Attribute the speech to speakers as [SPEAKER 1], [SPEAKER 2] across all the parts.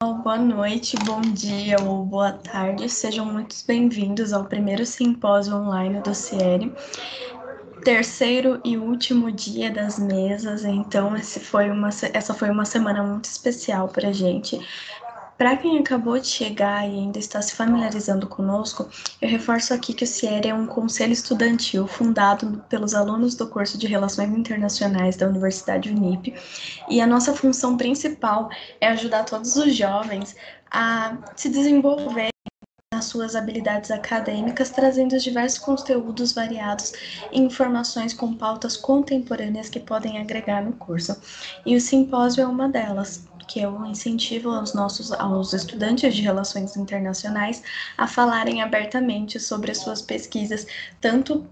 [SPEAKER 1] Boa noite, bom dia ou boa tarde, sejam muito bem-vindos ao primeiro simpósio online do CIERE, terceiro e último dia das mesas, então essa foi uma semana muito especial para a gente. Para quem acabou de chegar e ainda está se familiarizando conosco, eu reforço aqui que o CIERE é um conselho estudantil fundado pelos alunos do curso de Relações Internacionais da Universidade Unip, e a nossa função principal é ajudar todos os jovens a se desenvolver nas suas habilidades acadêmicas, trazendo diversos conteúdos variados e informações com pautas contemporâneas que podem agregar no curso. E o simpósio é uma delas, que é um incentivo aos estudantes de relações internacionais a falarem abertamente sobre as suas pesquisas, tanto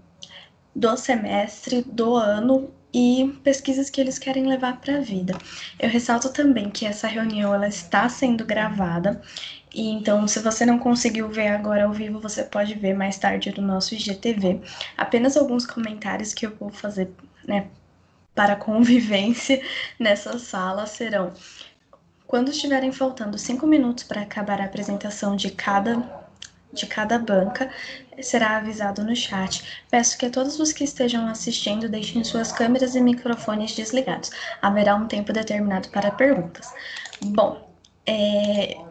[SPEAKER 1] do semestre, do ano e pesquisas que eles querem levar para a vida. Eu ressalto também que essa reunião ela está sendo gravada, e então se você não conseguiu ver agora ao vivo, você pode ver mais tarde no nosso IGTV. Apenas alguns comentários que eu vou fazer, para convivência nessa sala serão: quando estiverem faltando 5 minutos para acabar a apresentação de cada banca, será avisado no chat. Peço que todos os que estejam assistindo deixem suas câmeras e microfones desligados. Haverá um tempo determinado para perguntas. Bom,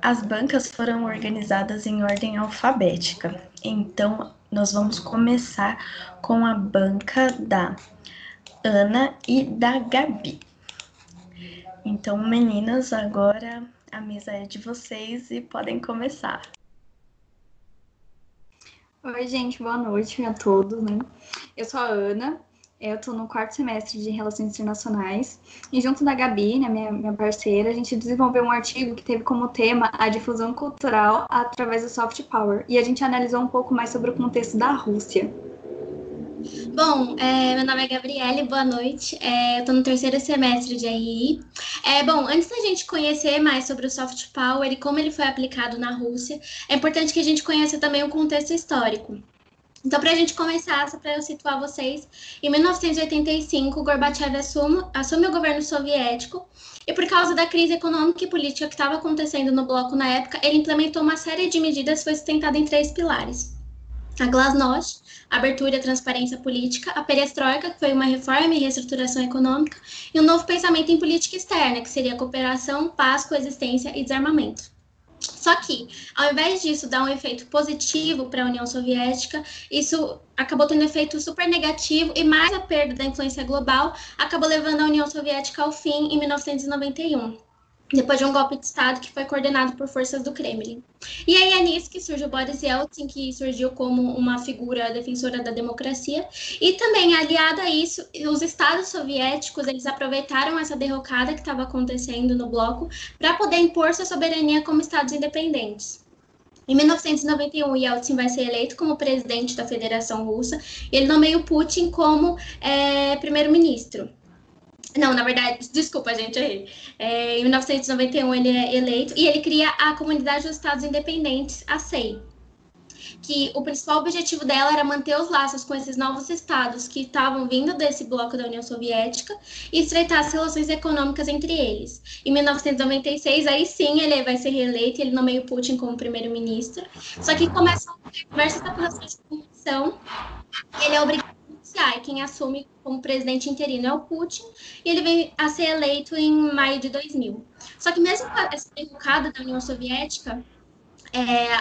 [SPEAKER 1] as bancas foram organizadas em ordem alfabética. Então, nós vamos começar com a banca da Ana e da Gabi. Então, meninas, agora a mesa é de vocês e podem começar.
[SPEAKER 2] Oi, gente, boa noite a todos, né? Eu sou a Ana, eu tô no quarto semestre de Relações Internacionais e junto da Gabi, né, minha parceira, a gente desenvolveu um artigo que teve como tema a difusão cultural através do soft power e a gente analisou um pouco mais sobre o contexto da Rússia.
[SPEAKER 3] Bom, meu nome é Gabriele, boa noite. Eu estou no terceiro semestre de RI. Bom, antes da gente conhecer mais sobre o soft power e como ele foi aplicado na Rússia, é importante que a gente conheça também o contexto histórico. Então, para a gente começar, só para eu situar vocês, em 1985, Gorbachev assume o governo soviético e, por causa da crise econômica e política que estava acontecendo no bloco na época, ele implementou uma série de medidas que foi sustentada em 3 pilares: a Glasnost, a abertura e a transparência política; a perestroika, que foi uma reforma e reestruturação econômica; e um novo pensamento em política externa, que seria cooperação, paz, coexistência e desarmamento. Só que, ao invés disso dar um efeito positivo para a União Soviética, isso acabou tendo um efeito super negativo, e mais a perda da influência global acabou levando a União Soviética ao fim em 1991. Depois de um golpe de Estado que foi coordenado por forças do Kremlin. E aí é nisso que surgiu Boris Yeltsin, que surgiu como uma figura defensora da democracia. E também, aliada a isso, os estados soviéticos, eles aproveitaram essa derrocada que estava acontecendo no bloco para poder impor sua soberania como estados independentes. Em 1991, Yeltsin vai ser eleito como presidente da Federação Russa e ele nomeia o Putin como primeiro-ministro. Não, na verdade, desculpa, gente, errei. Em 1991 ele é eleito e ele cria a Comunidade dos Estados Independentes, a CEI, que o principal objetivo dela era manter os laços com esses novos estados que estavam vindo desse bloco da União Soviética e estreitar as relações econômicas entre eles. Em 1996, aí sim, ele vai ser reeleito e ele nomeia o Putin como primeiro-ministro. Só que começam diversas acusações de corrupção e ele é obrigado e quem assume como presidente interino é o Putin, e ele vem a ser eleito em maio de 2000. Só que mesmo com essa derrocada da União Soviética,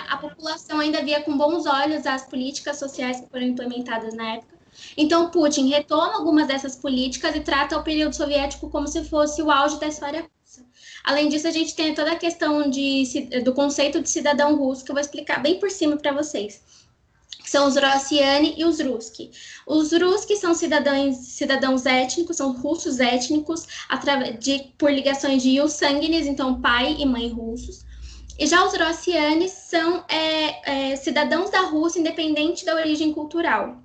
[SPEAKER 3] a população ainda via com bons olhos as políticas sociais que foram implementadas na época. Então, Putin retoma algumas dessas políticas e trata o período soviético como se fosse o auge da história russa. Além disso, a gente tem toda a questão do conceito de cidadão russo, que eu vou explicar bem por cima para vocês. São os Rossiani e os Ruski. Os Ruski são cidadãos étnicos, são russos étnicos, por ligações de ius sanguinis, então pai e mãe russos. E já os Rossiani são cidadãos da Rússia, independente da origem cultural.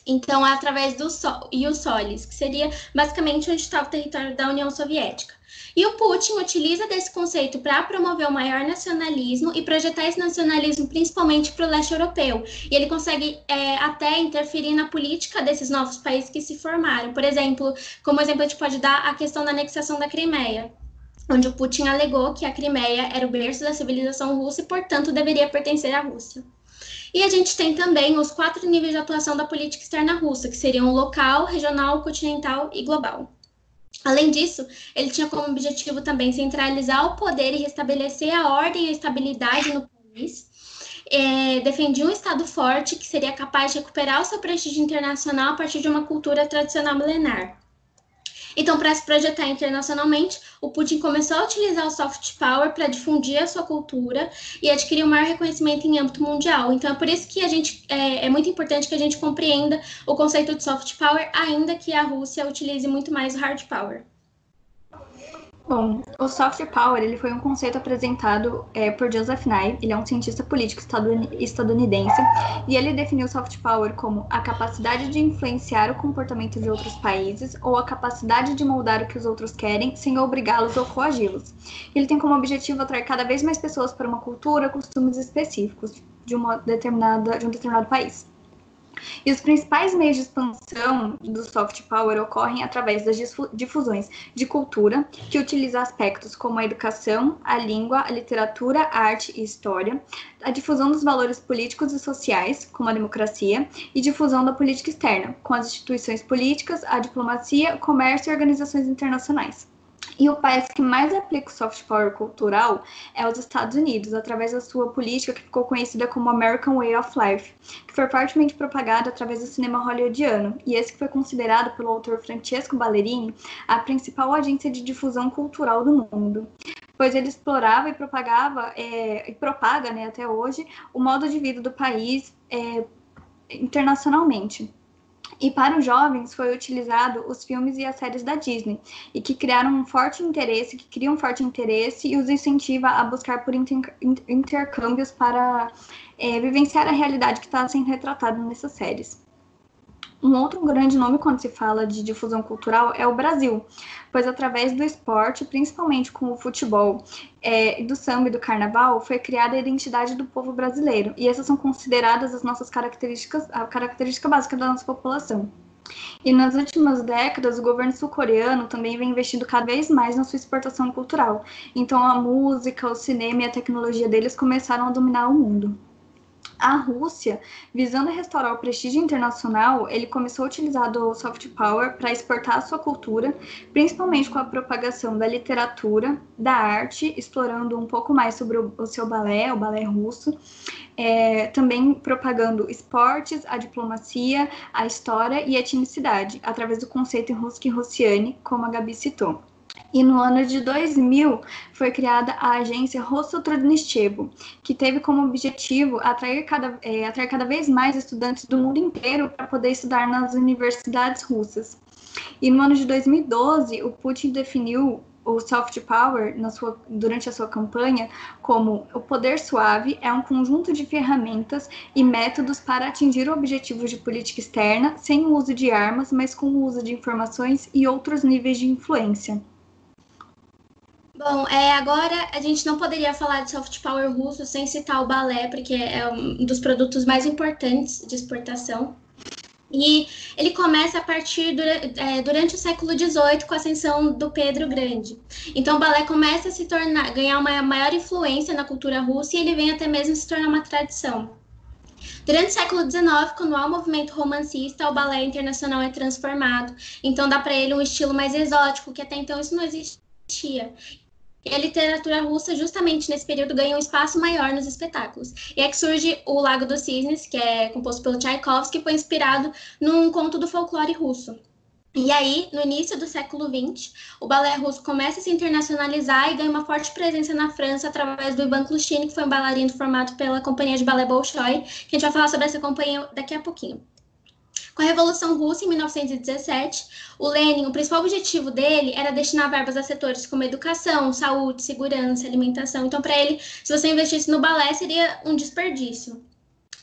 [SPEAKER 3] Então, através do ius solis, que seria basicamente onde está o território da União Soviética. E o Putin utiliza desse conceito para promover o maior nacionalismo e projetar esse nacionalismo principalmente para o leste europeu. E ele consegue até interferir na política desses novos países que se formaram. Por exemplo, como exemplo, a gente pode dar a questão da anexação da Crimeia. onde o Putin alegou que a Crimeia era o berço da civilização russa e, portanto, deveria pertencer à Rússia. E a gente tem também os 4 níveis de atuação da política externa russa, que seriam local, regional, continental e global. Além disso, ele tinha como objetivo também centralizar o poder e restabelecer a ordem e a estabilidade no país. Defendia um Estado forte que seria capaz de recuperar o seu prestígio internacional a partir de uma cultura tradicional milenar. Então, para se projetar internacionalmente, o Putin começou a utilizar o soft power para difundir a sua cultura e adquirir um maior reconhecimento em âmbito mundial. Então, é por isso que é muito importante que a gente compreenda o conceito de soft power, ainda que a Rússia utilize muito mais o hard power.
[SPEAKER 2] Bom, o soft power ele foi um conceito apresentado por Joseph Nye. Ele é um cientista político estadunidense e ele definiu o soft power como a capacidade de influenciar o comportamento de outros países ou a capacidade de moldar o que os outros querem sem obrigá-los ou coagi-los. Ele tem como objetivo atrair cada vez mais pessoas para uma cultura, costumes específicos de um determinado país. E os principais meios de expansão do soft power ocorrem através das difusões de cultura, que utiliza aspectos como a educação, a língua, a literatura, a arte e história, a difusão dos valores políticos e sociais, como a democracia, e difusão da política externa, com as instituições políticas, a diplomacia, comércio e organizações internacionais. E o país que mais aplica o soft power cultural é os Estados Unidos, através da sua política que ficou conhecida como American Way of Life, que foi fortemente propagada através do cinema hollywoodiano, e esse que foi considerado pelo autor Francesco Ballerini a principal agência de difusão cultural do mundo, pois ele explorava e propaga, né, até hoje, o modo de vida do país internacionalmente. E para os jovens foi utilizado os filmes e as séries da Disney, e que criam um forte interesse e os incentiva a buscar por intercâmbios para vivenciar a realidade que está sendo retratada nessas séries. Um outro grande nome quando se fala de difusão cultural é o Brasil, pois através do esporte, principalmente com o futebol, do samba e do carnaval, foi criada a identidade do povo brasileiro. E essas são consideradas as nossas características, a característica básica da nossa população. E nas últimas décadas, o governo sul-coreano também vem investindo cada vez mais na sua exportação cultural. Então a música, o cinema e a tecnologia deles começaram a dominar o mundo. A Rússia, visando restaurar o prestígio internacional, ele começou a utilizar o soft power para exportar a sua cultura, principalmente com a propagação da literatura, da arte, explorando um pouco mais sobre o seu balé, o balé russo, também propagando esportes, a diplomacia, a história e a etnicidade, através do conceito Ruski Russiane, como a Gabi citou. E no ano de 2000 foi criada a agência Rossotrudnichevo, que teve como objetivo atrair cada vez mais estudantes do mundo inteiro para poder estudar nas universidades russas. E no ano de 2012, o Putin definiu o soft power durante a sua campanha como o poder suave é um conjunto de ferramentas e métodos para atingir o objetivo de política externa sem o uso de armas, mas com o uso de informações e outros níveis de influência.
[SPEAKER 3] Bom, agora a gente não poderia falar de soft power russo sem citar o balé, porque é um dos produtos mais importantes de exportação. E ele começa a partir durante o século XVIII com a ascensão do Pedro Grande. Então o balé começa a ganhar uma maior influência na cultura russa e ele vem até mesmo se tornar uma tradição. Durante o século XIX, quando há um movimento romancista, o balé internacional é transformado. Então dá para ele um estilo mais exótico, que até então isso não existia. E a literatura russa, justamente nesse período, ganha um espaço maior nos espetáculos. E é que surge o Lago dos Cisnes, que é composto pelo Tchaikovsky, que foi inspirado num conto do folclore russo. E aí, no início do século XX, o balé russo começa a se internacionalizar e ganha uma forte presença na França através do Ivan Clushin, que foi um bailarino formado pela Companhia de Balé Bolshoi, que a gente vai falar sobre essa companhia daqui a pouquinho. Com a Revolução Russa, em 1917, o Lenin, o principal objetivo dele era destinar verbas a setores como educação, saúde, segurança, alimentação. Então, para ele, se você investisse no balé, seria um desperdício.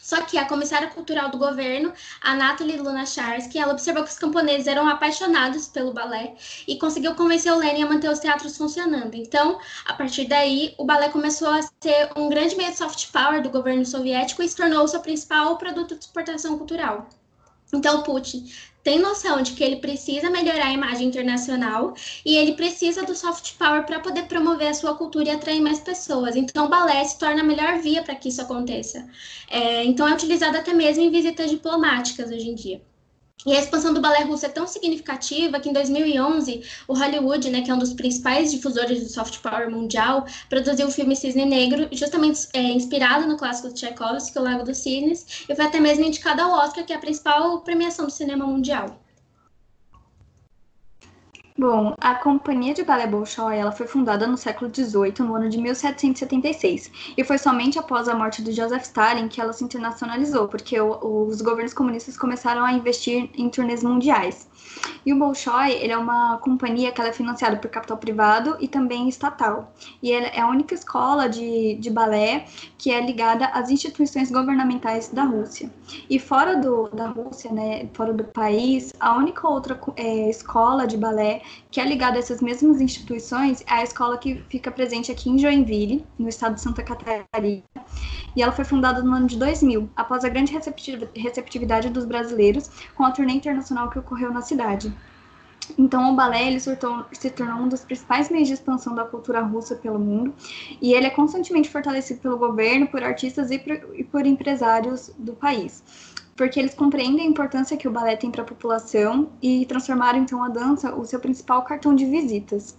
[SPEAKER 3] Só que a comissária cultural do governo, a Natalie Lunacharsky, ela observou que os camponeses eram apaixonados pelo balé e conseguiu convencer o Lenin a manter os teatros funcionando. Então, a partir daí, o balé começou a ser um grande meio de soft power do governo soviético e se tornou o seu principal produto de exportação cultural. Então, o Putin tem noção de que ele precisa melhorar a imagem internacional e ele precisa do soft power para poder promover a sua cultura e atrair mais pessoas. Então, o balé se torna a melhor via para que isso aconteça. Então, é utilizado até mesmo em visitas diplomáticas hoje em dia. E a expansão do balé russo é tão significativa que em 2011 o Hollywood, né, que é um dos principais difusores do soft power mundial, produziu o filme Cisne Negro, justamente inspirado no clássico de Tchaikovsky, O Lago dos Cisnes, e foi até mesmo indicado ao Oscar, que é a principal premiação do cinema mundial.
[SPEAKER 2] Bom, a Companhia de Balé Bolshoi ela foi fundada no século XVIII, no ano de 1776, e foi somente após a morte de Joseph Stalin que ela se internacionalizou, porque os governos comunistas começaram a investir em turnês mundiais. E o Bolshoi, ele é uma companhia que ela é financiada por capital privado e também estatal. E ela é a única escola de balé que é ligada às instituições governamentais da Rússia. E fora da Rússia, né, fora do país, a única outra escola de balé que é ligada a essas mesmas instituições é a escola que fica presente aqui em Joinville, no estado de Santa Catarina. E ela foi fundada no ano de 2000, após a grande receptividade dos brasileiros com a turnê internacional que ocorreu na cidade. Então, o balé ele se tornou um dos principais meios de expansão da cultura russa pelo mundo, e ele é constantemente fortalecido pelo governo, por artistas e por empresários do país, porque eles compreendem a importância que o balé tem para a população e transformaram, então, a dança o seu principal cartão de visitas.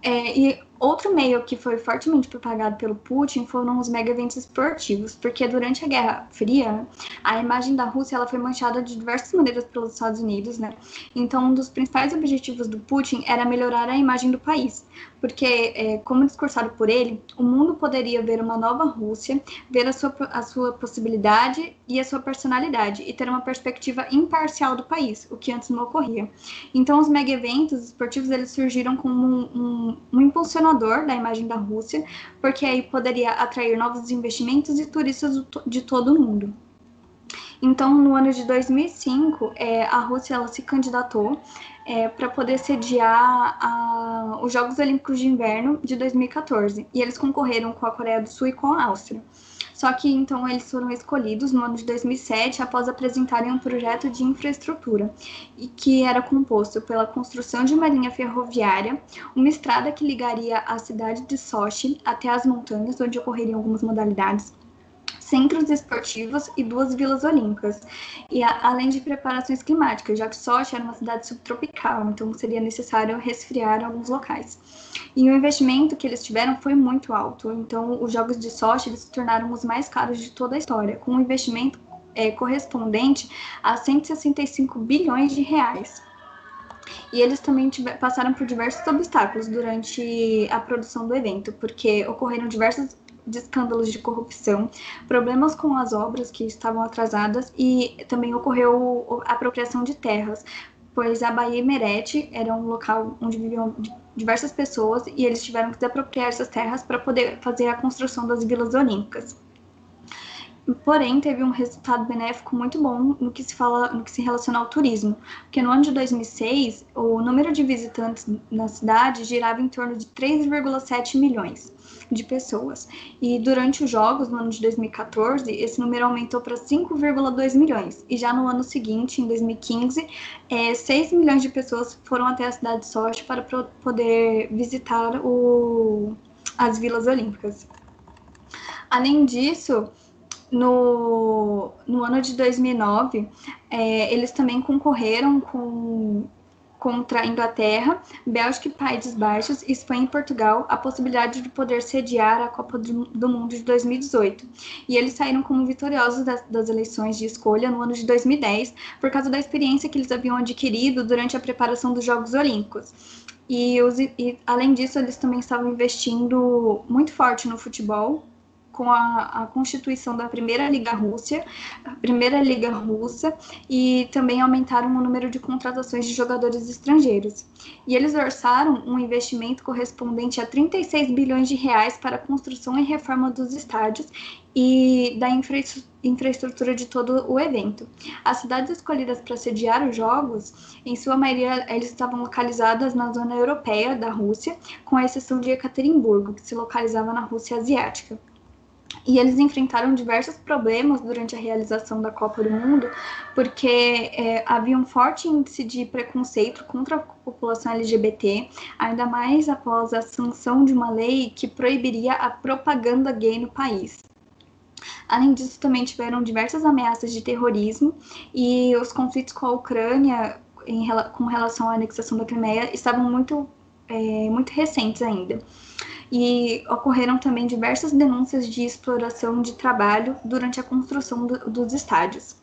[SPEAKER 2] E outro meio que foi fortemente propagado pelo Putin foram os mega eventos esportivos, porque durante a Guerra Fria, a imagem da Rússia ela foi manchada de diversas maneiras pelos Estados Unidos, né? Então, um dos principais objetivos do Putin era melhorar a imagem do país, porque, como discursado por ele, o mundo poderia ver uma nova Rússia, ver a sua possibilidade e a sua personalidade, e ter uma perspectiva imparcial do país, o que antes não ocorria. Então, os mega eventos esportivos eles surgiram como um impulsionador da imagem da Rússia, porque aí poderia atrair novos investimentos e turistas de todo o mundo. Então, no ano de 2005, a Rússia ela se candidatou para poder sediar os Jogos Olímpicos de Inverno de 2014, e eles concorreram com a Coreia do Sul e com a Áustria. Só que, então, eles foram escolhidos no ano de 2007 após apresentarem um projeto de infraestrutura, e que era composto pela construção de uma linha ferroviária, uma estrada que ligaria a cidade de Sochi até as montanhas, onde ocorreriam algumas modalidades, centros esportivos e 2 vilas olímpicas, e além de preparações climáticas, já que Sochi era uma cidade subtropical, então seria necessário resfriar alguns locais. E o investimento que eles tiveram foi muito alto, então os Jogos de Sochi eles se tornaram os mais caros de toda a história, com um investimento correspondente a 165 bilhões de reais. E eles também passaram por diversos obstáculos durante a produção do evento, porque ocorreram diversos escândalos de corrupção, problemas com as obras que estavam atrasadas e também ocorreu a apropriação de terras, pois a Baía Imerete era um local onde viviam diversas pessoas e eles tiveram que desapropriar essas terras para poder fazer a construção das vilas olímpicas. Porém, teve um resultado benéfico muito bom no que se relaciona ao turismo, porque no ano de 2006, o número de visitantes na cidade girava em torno de 3,7 milhões de pessoas. E durante os Jogos, no ano de 2014, esse número aumentou para 5,2 milhões. E já no ano seguinte, em 2015, 6 milhões de pessoas foram até a cidade de Sochi para poder visitar as vilas olímpicas. Além disso, no ano de 2009, eles também concorreram contra a Inglaterra, Bélgica e Países Baixos, Espanha e Portugal, a possibilidade de poder sediar a Copa do Mundo de 2018. E eles saíram como vitoriosos das eleições de escolha no ano de 2010, por causa da experiência que eles haviam adquirido durante a preparação dos Jogos Olímpicos. E além disso, eles também estavam investindo muito forte no futebol, com a constituição da primeira Liga Russa, e também aumentaram o número de contratações de jogadores estrangeiros. E eles orçaram um investimento correspondente a 36 bilhões de reais para a construção e reforma dos estádios e da infraestrutura de todo o evento. As cidades escolhidas para sediar os Jogos, em sua maioria, eles estavam localizadas na zona europeia da Rússia, com a exceção de Ekaterimburgo, que se localizava na Rússia Asiática. E eles enfrentaram diversos problemas durante a realização da Copa do Mundo, porque havia um forte índice de preconceito contra a população LGBT, ainda mais após a sanção de uma lei que proibiria a propaganda gay no país. Além disso, também tiveram diversas ameaças de terrorismo e os conflitos com a Ucrânia com relação à anexação da Crimeia estavam muito recentes ainda. E ocorreram também diversas denúncias de exploração de trabalho durante a construção dos estádios.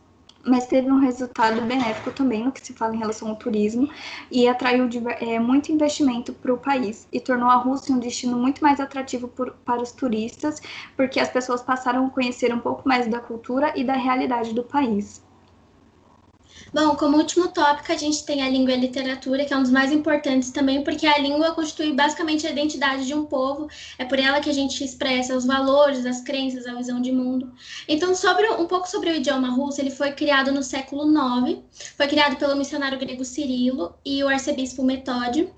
[SPEAKER 2] Mas teve um resultado benéfico também no que se fala em relação ao turismo e atraiu muito investimento para o país e tornou a Rússia um destino muito mais atrativo para os turistas, porque as pessoas passaram a conhecer um pouco mais da cultura e da realidade do país.
[SPEAKER 3] Bom, como último tópico, a gente tem a língua e a literatura, que é um dos mais importantes também, porque a língua constitui basicamente a identidade de um povo, é por ela que a gente expressa os valores, as crenças, a visão de mundo. Então, um pouco sobre o idioma russo, ele foi criado no século IX, foi criado pelo missionário grego Cirilo e o arcebispo Metódio.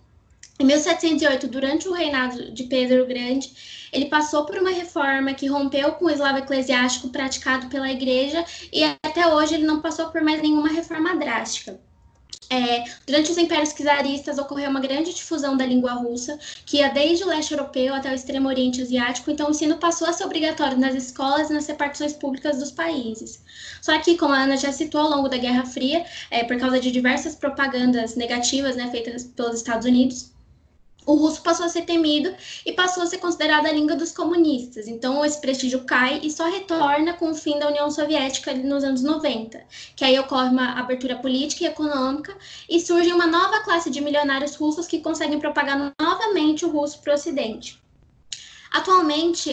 [SPEAKER 3] Em 1708, durante o reinado de Pedro o Grande, ele passou por uma reforma que rompeu com o eslavo eclesiástico praticado pela igreja e até hoje ele não passou por mais nenhuma reforma drástica. Durante os impérios czaristas ocorreu uma grande difusão da língua russa, que ia desde o leste europeu até o extremo oriente asiático, então o ensino passou a ser obrigatório nas escolas e nas repartições públicas dos países. Só que, como a Ana já citou, ao longo da Guerra Fria, por causa de diversas propagandas negativas, feitas pelos Estados Unidos, o russo passou a ser temido e passou a ser considerado a língua dos comunistas. Então, esse prestígio cai e só retorna com o fim da União Soviética nos anos 90, que aí ocorre uma abertura política e econômica e surge uma nova classe de milionários russos que conseguem propagar novamente o russo para o Ocidente. Atualmente,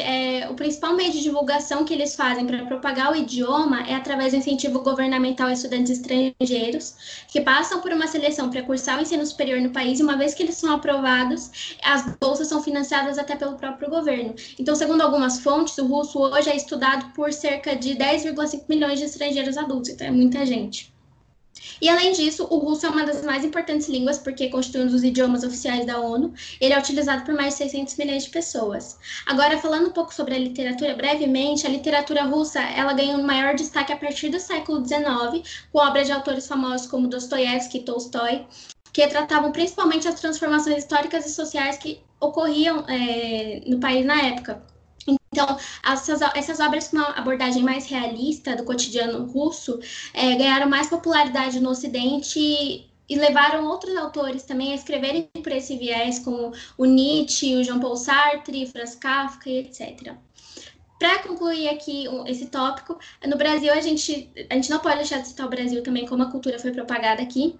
[SPEAKER 3] o principal meio de divulgação que eles fazem para propagar o idioma é através do incentivo governamental a estudantes estrangeiros, que passam por uma seleção para cursar o ensino superior no país, e uma vez que eles são aprovados, as bolsas são financiadas até pelo próprio governo. Então, segundo algumas fontes, o russo hoje é estudado por cerca de 10,5 milhões de estrangeiros adultos, então é muita gente. E, além disso, o russo é uma das mais importantes línguas, porque constitui um dos idiomas oficiais da ONU. Ele é utilizado por mais de 600 milhões de pessoas. Agora, falando um pouco sobre a literatura, brevemente, a literatura russa ela ganha um maior destaque a partir do século XIX, com obras de autores famosos como Dostoiévski e Tolstói, que tratavam principalmente as transformações históricas e sociais que ocorriam no país na época. Então, essas obras com uma abordagem mais realista do cotidiano russo ganharam mais popularidade no Ocidente e levaram outros autores também a escreverem por esse viés, como o Nietzsche, o Jean-Paul Sartre, Franz Kafka e etc. Para concluir aqui esse tópico, no Brasil a gente não pode deixar de citar o Brasil também, como a cultura foi propagada aqui.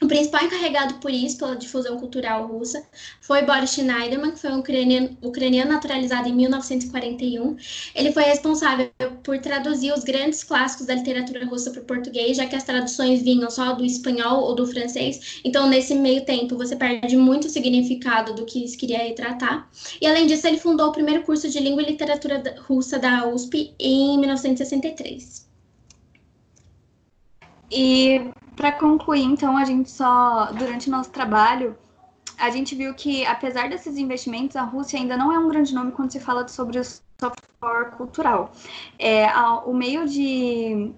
[SPEAKER 3] O principal encarregado por isso, pela difusão cultural russa, foi Boris Schneiderman, que foi um ucraniano naturalizado em 1941. Ele foi responsável por traduzir os grandes clássicos da literatura russa para o português, já que as traduções vinham só do espanhol ou do francês. Então, nesse meio tempo, você perde muito o significado do que se queria retratar. E, além disso, ele fundou o primeiro curso de língua e literatura russa da USP em 1963.
[SPEAKER 2] E para concluir, então, durante o nosso trabalho, a gente viu que, apesar desses investimentos, a Rússia ainda não é um grande nome quando se fala sobre o soft power cultural. O meio de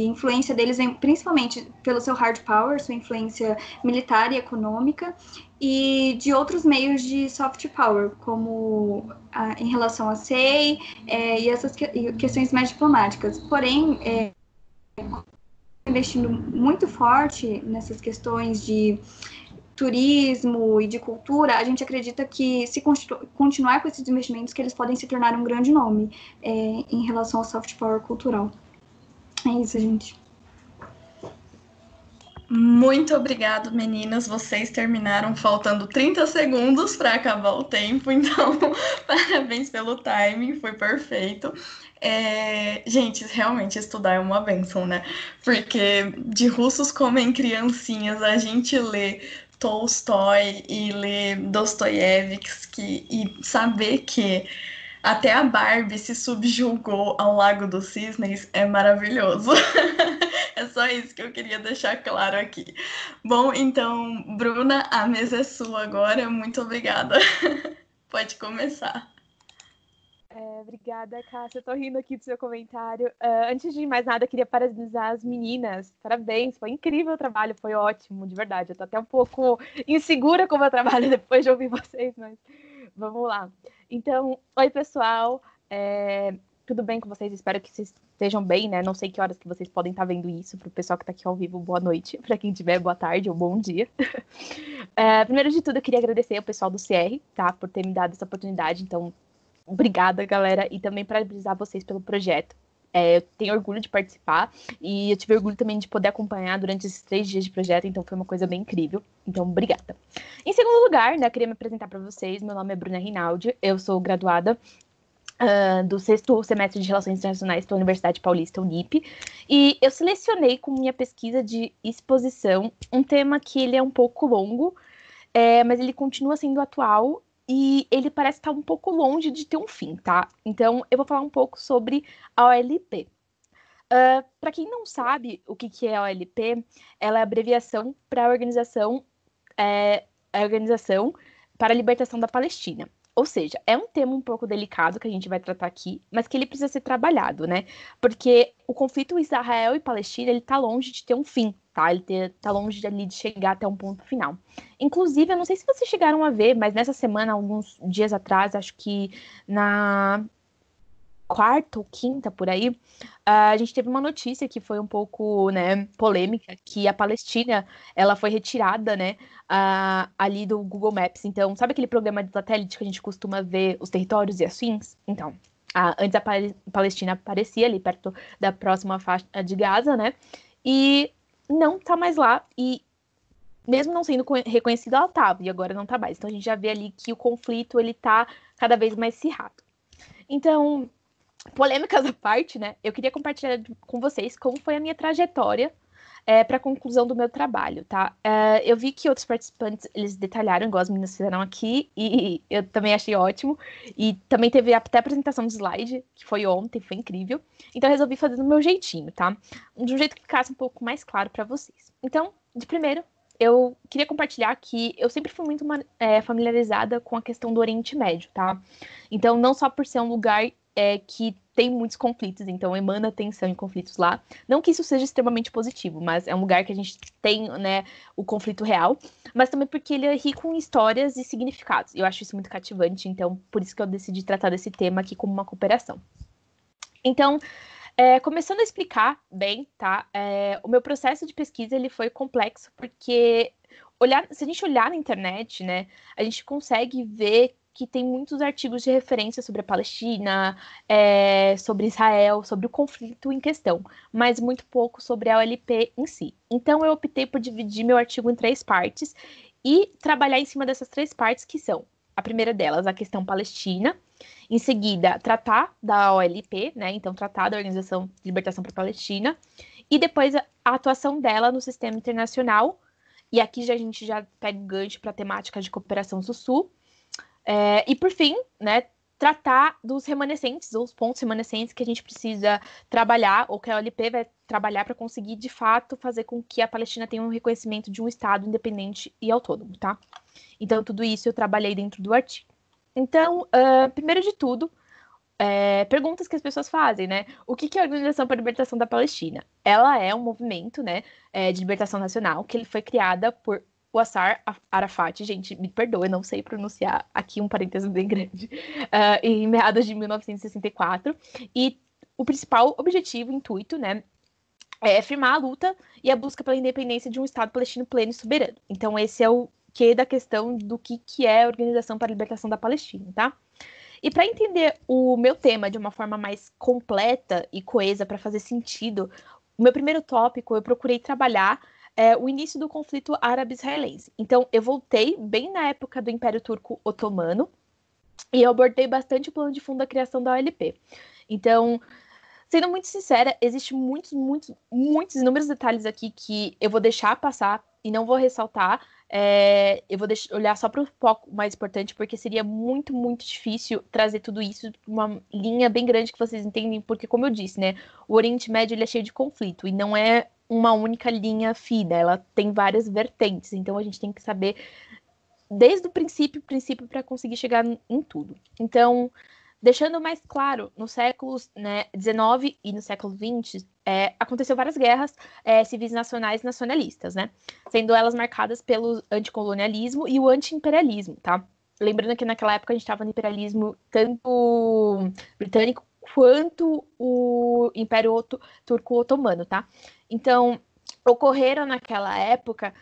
[SPEAKER 2] influência deles vem principalmente pelo seu hard power, sua influência militar e econômica, e de outros meios de soft power, como em relação a SEI e essas questões mais diplomáticas. Porém, investindo muito forte nessas questões de turismo e de cultura, a gente acredita que se continuar com esses investimentos, que eles podem se tornar um grande nome em relação ao soft power cultural. É isso, gente.
[SPEAKER 1] Muito obrigado, meninas. Vocês terminaram faltando 30 segundos para acabar o tempo, então parabéns pelo timing, foi perfeito. Gente, realmente estudar é uma bênção, né? Porque de russos comem criancinhas, a gente lê Tolstói e lê Dostoiévski e saber que até a Barbie se subjugou ao Lago dos Cisnes é maravilhoso. É só isso que eu queria deixar claro aqui. Bom, então, Bruna, a mesa é sua agora. Muito obrigada. Pode começar.
[SPEAKER 4] Obrigada, Cássia. Eu tô rindo aqui do seu comentário. Antes de mais nada, queria parabenizar as meninas. Parabéns, foi incrível o trabalho, foi ótimo, de verdade. Eu tô até um pouco insegura com o meu trabalho depois de ouvir vocês, mas vamos lá. Então, oi, pessoal. Tudo bem com vocês? Espero que vocês estejam bem, né? Não sei que horas que vocês podem estar vendo isso. Para o pessoal que está aqui ao vivo, boa noite. Para quem tiver, boa tarde ou bom dia. Primeiro de tudo, eu queria agradecer ao pessoal do CR, tá? Por ter me dado essa oportunidade. Então, obrigada, galera. E também parabenizar vocês pelo projeto. Eu tenho orgulho de participar e eu tive orgulho também de poder acompanhar durante esses 3 dias de projeto, então foi uma coisa bem incrível. Então, obrigada. Em segundo lugar, né, eu queria me apresentar para vocês. Meu nome é Bruna Rinaldi, eu sou graduada do 6º semestre de Relações Internacionais pela Universidade Paulista, Unip, e eu selecionei com minha pesquisa de exposição um tema que ele é um pouco longo, mas ele continua sendo atual e ele parece estar um pouco longe de ter um fim, tá? Então, eu vou falar um pouco sobre a OLP. Para quem não sabe o que é a OLP, ela é a abreviação para a Organização para a Libertação da Palestina. Ou seja, é um tema um pouco delicado que a gente vai tratar aqui, mas que ele precisa ser trabalhado, né? Porque o conflito Israel e Palestina, ele tá longe de ter um fim, tá? Ele tá longe de chegar até um ponto final. Inclusive, eu não sei se vocês chegaram a ver, mas nessa semana, alguns dias atrás, acho que na quarta ou quinta, por aí, a gente teve uma notícia que foi um pouco, né, polêmica, que a Palestina, ela foi retirada, né, ali do Google Maps. Então, sabe aquele programa de satélite que a gente costuma ver os territórios e afins? Então, antes a Palestina aparecia ali perto da próxima faixa de Gaza, né, e não tá mais lá, e mesmo não sendo reconhecida, ela tava, e agora não tá mais. Então, a gente já vê ali que o conflito, ele tá cada vez mais acirrado. Então, polêmicas à parte, né? Eu queria compartilhar com vocês como foi a minha trajetória para a conclusão do meu trabalho, tá? Eu vi que outros participantes, eles detalharam, igual as meninas fizeram aqui, e eu também achei ótimo. E também teve até a apresentação de slide, que foi ontem, foi incrível. Então, eu resolvi fazer do meu jeitinho, tá? De um jeito que ficasse um pouco mais claro para vocês. Então, de primeiro, eu queria compartilhar que eu sempre fui muito familiarizada com a questão do Oriente Médio, tá? Então, não só por ser um lugar que tem muitos conflitos, então emana tensão em conflitos lá. Não que isso seja extremamente positivo, mas é um lugar que a gente tem, né, o conflito real, mas também porque ele é rico em histórias e significados. Eu acho isso muito cativante, então por isso que eu decidi tratar desse tema aqui como uma cooperação. Então, começando a explicar bem, tá? O meu processo de pesquisa ele foi complexo porque se a gente olhar na internet, né, a gente consegue ver que tem muitos artigos de referência sobre a Palestina, sobre Israel, sobre o conflito em questão, mas muito pouco sobre a OLP em si. Então eu optei por dividir meu artigo em 3 partes e trabalhar em cima dessas 3 partes, que são, a primeira delas, a questão palestina, em seguida, tratar da OLP, né, então tratar da Organização de Libertação para a Palestina, e depois a atuação dela no sistema internacional, e aqui a gente já pega o gancho para a temática de cooperação sul-sul. E por fim, né, tratar dos remanescentes, ou os pontos remanescentes que a gente precisa trabalhar, ou que a OLP vai trabalhar para conseguir, de fato, fazer com que a Palestina tenha um reconhecimento de um Estado independente e autônomo, tá? Então, tudo isso eu trabalhei dentro do artigo. Então, primeiro de tudo, perguntas que as pessoas fazem, né? O que é a Organização para a Libertação da Palestina? Ela é um movimento, né, de libertação nacional, que ele foi criada por o Yasser Arafat, gente, me perdoe, não sei pronunciar, aqui um parênteses bem grande, em meados de 1964, e o principal objetivo, intuito, né, é firmar a luta e a busca pela independência de um Estado palestino pleno e soberano. Então, esse é o que da questão do que é a Organização para a Libertação da Palestina, tá? E para entender o meu tema de uma forma mais completa e coesa, para fazer sentido, o meu primeiro tópico eu procurei trabalhar o início do conflito árabe-israelense. Então, eu voltei bem na época do Império Turco Otomano e eu abordei bastante o plano de fundo da criação da OLP. Então, sendo muito sincera, existem muitos inúmeros detalhes aqui que eu vou deixar passar e não vou ressaltar. Eu vou olhar só para o foco mais importante, porque seria muito difícil trazer tudo isso uma linha bem grande que vocês entendem, porque, como eu disse, né, o Oriente Médio ele é cheio de conflito e não é uma única linha fina, ela tem várias vertentes, então a gente tem que saber desde o princípio para conseguir chegar em tudo. Então, Deixando mais claro, no século XIX e no século XX, aconteceu várias guerras civis nacionais e nacionalistas, né? Sendo elas marcadas pelo anticolonialismo e o anti-imperialismo, tá? Lembrando que naquela época a gente estava no imperialismo tanto britânico quanto o Império Turco-Otomano, tá? Então, ocorreram naquela época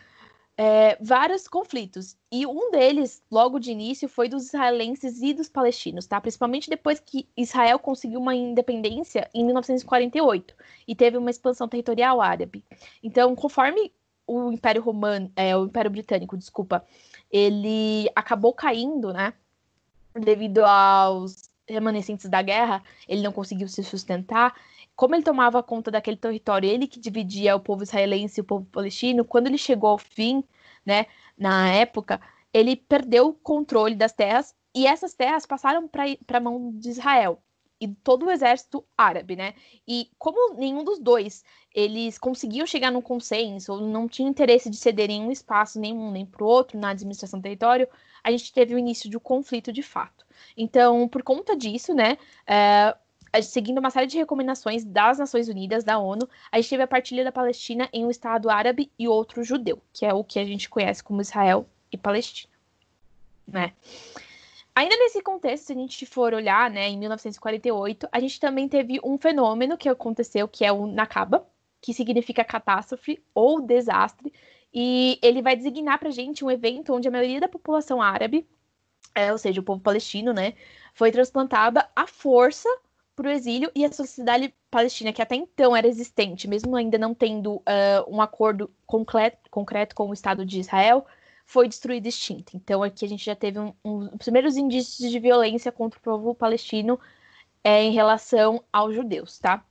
[SPEAKER 4] vários conflitos. E um deles, logo de início, foi dos israelenses e dos palestinos, tá? Principalmente depois que Israel conseguiu uma independência em 1948 e teve uma expansão territorial árabe. Então, conforme o Império Britânico, desculpa, ele acabou caindo, né? Devido aos remanescentes da guerra, ele não conseguiu se sustentar. Como ele tomava conta daquele território, ele que dividia o povo israelense e o povo palestino, quando ele chegou ao fim, né, na época, ele perdeu o controle das terras e essas terras passaram para a mão de Israel e todo o exército árabe, né? E como nenhum dos dois eles conseguiam chegar num consenso ou não tinha interesse de cederem um espaço nenhum nem para o outro na administração do território, a gente teve o início de um conflito de fato. Então, por conta disso, né, seguindo uma série de recomendações das Nações Unidas, da ONU, a gente teve a partilha da Palestina em um Estado árabe e outro judeu, que é o que a gente conhece como Israel e Palestina, né? Ainda nesse contexto, se a gente for olhar, né, em 1948, a gente também teve um fenômeno que aconteceu, que é o Nakba, que significa catástrofe ou desastre, e ele vai designar pra gente um evento onde a maioria da população árabe, ou seja, o povo palestino, né, foi transplantada à força para o exílio e a sociedade palestina, que até então era existente, mesmo ainda não tendo um acordo concreto com o Estado de Israel, foi destruída e extinta. Então aqui a gente já teve os primeiros indícios de violência contra o povo palestino em relação aos judeus, tá?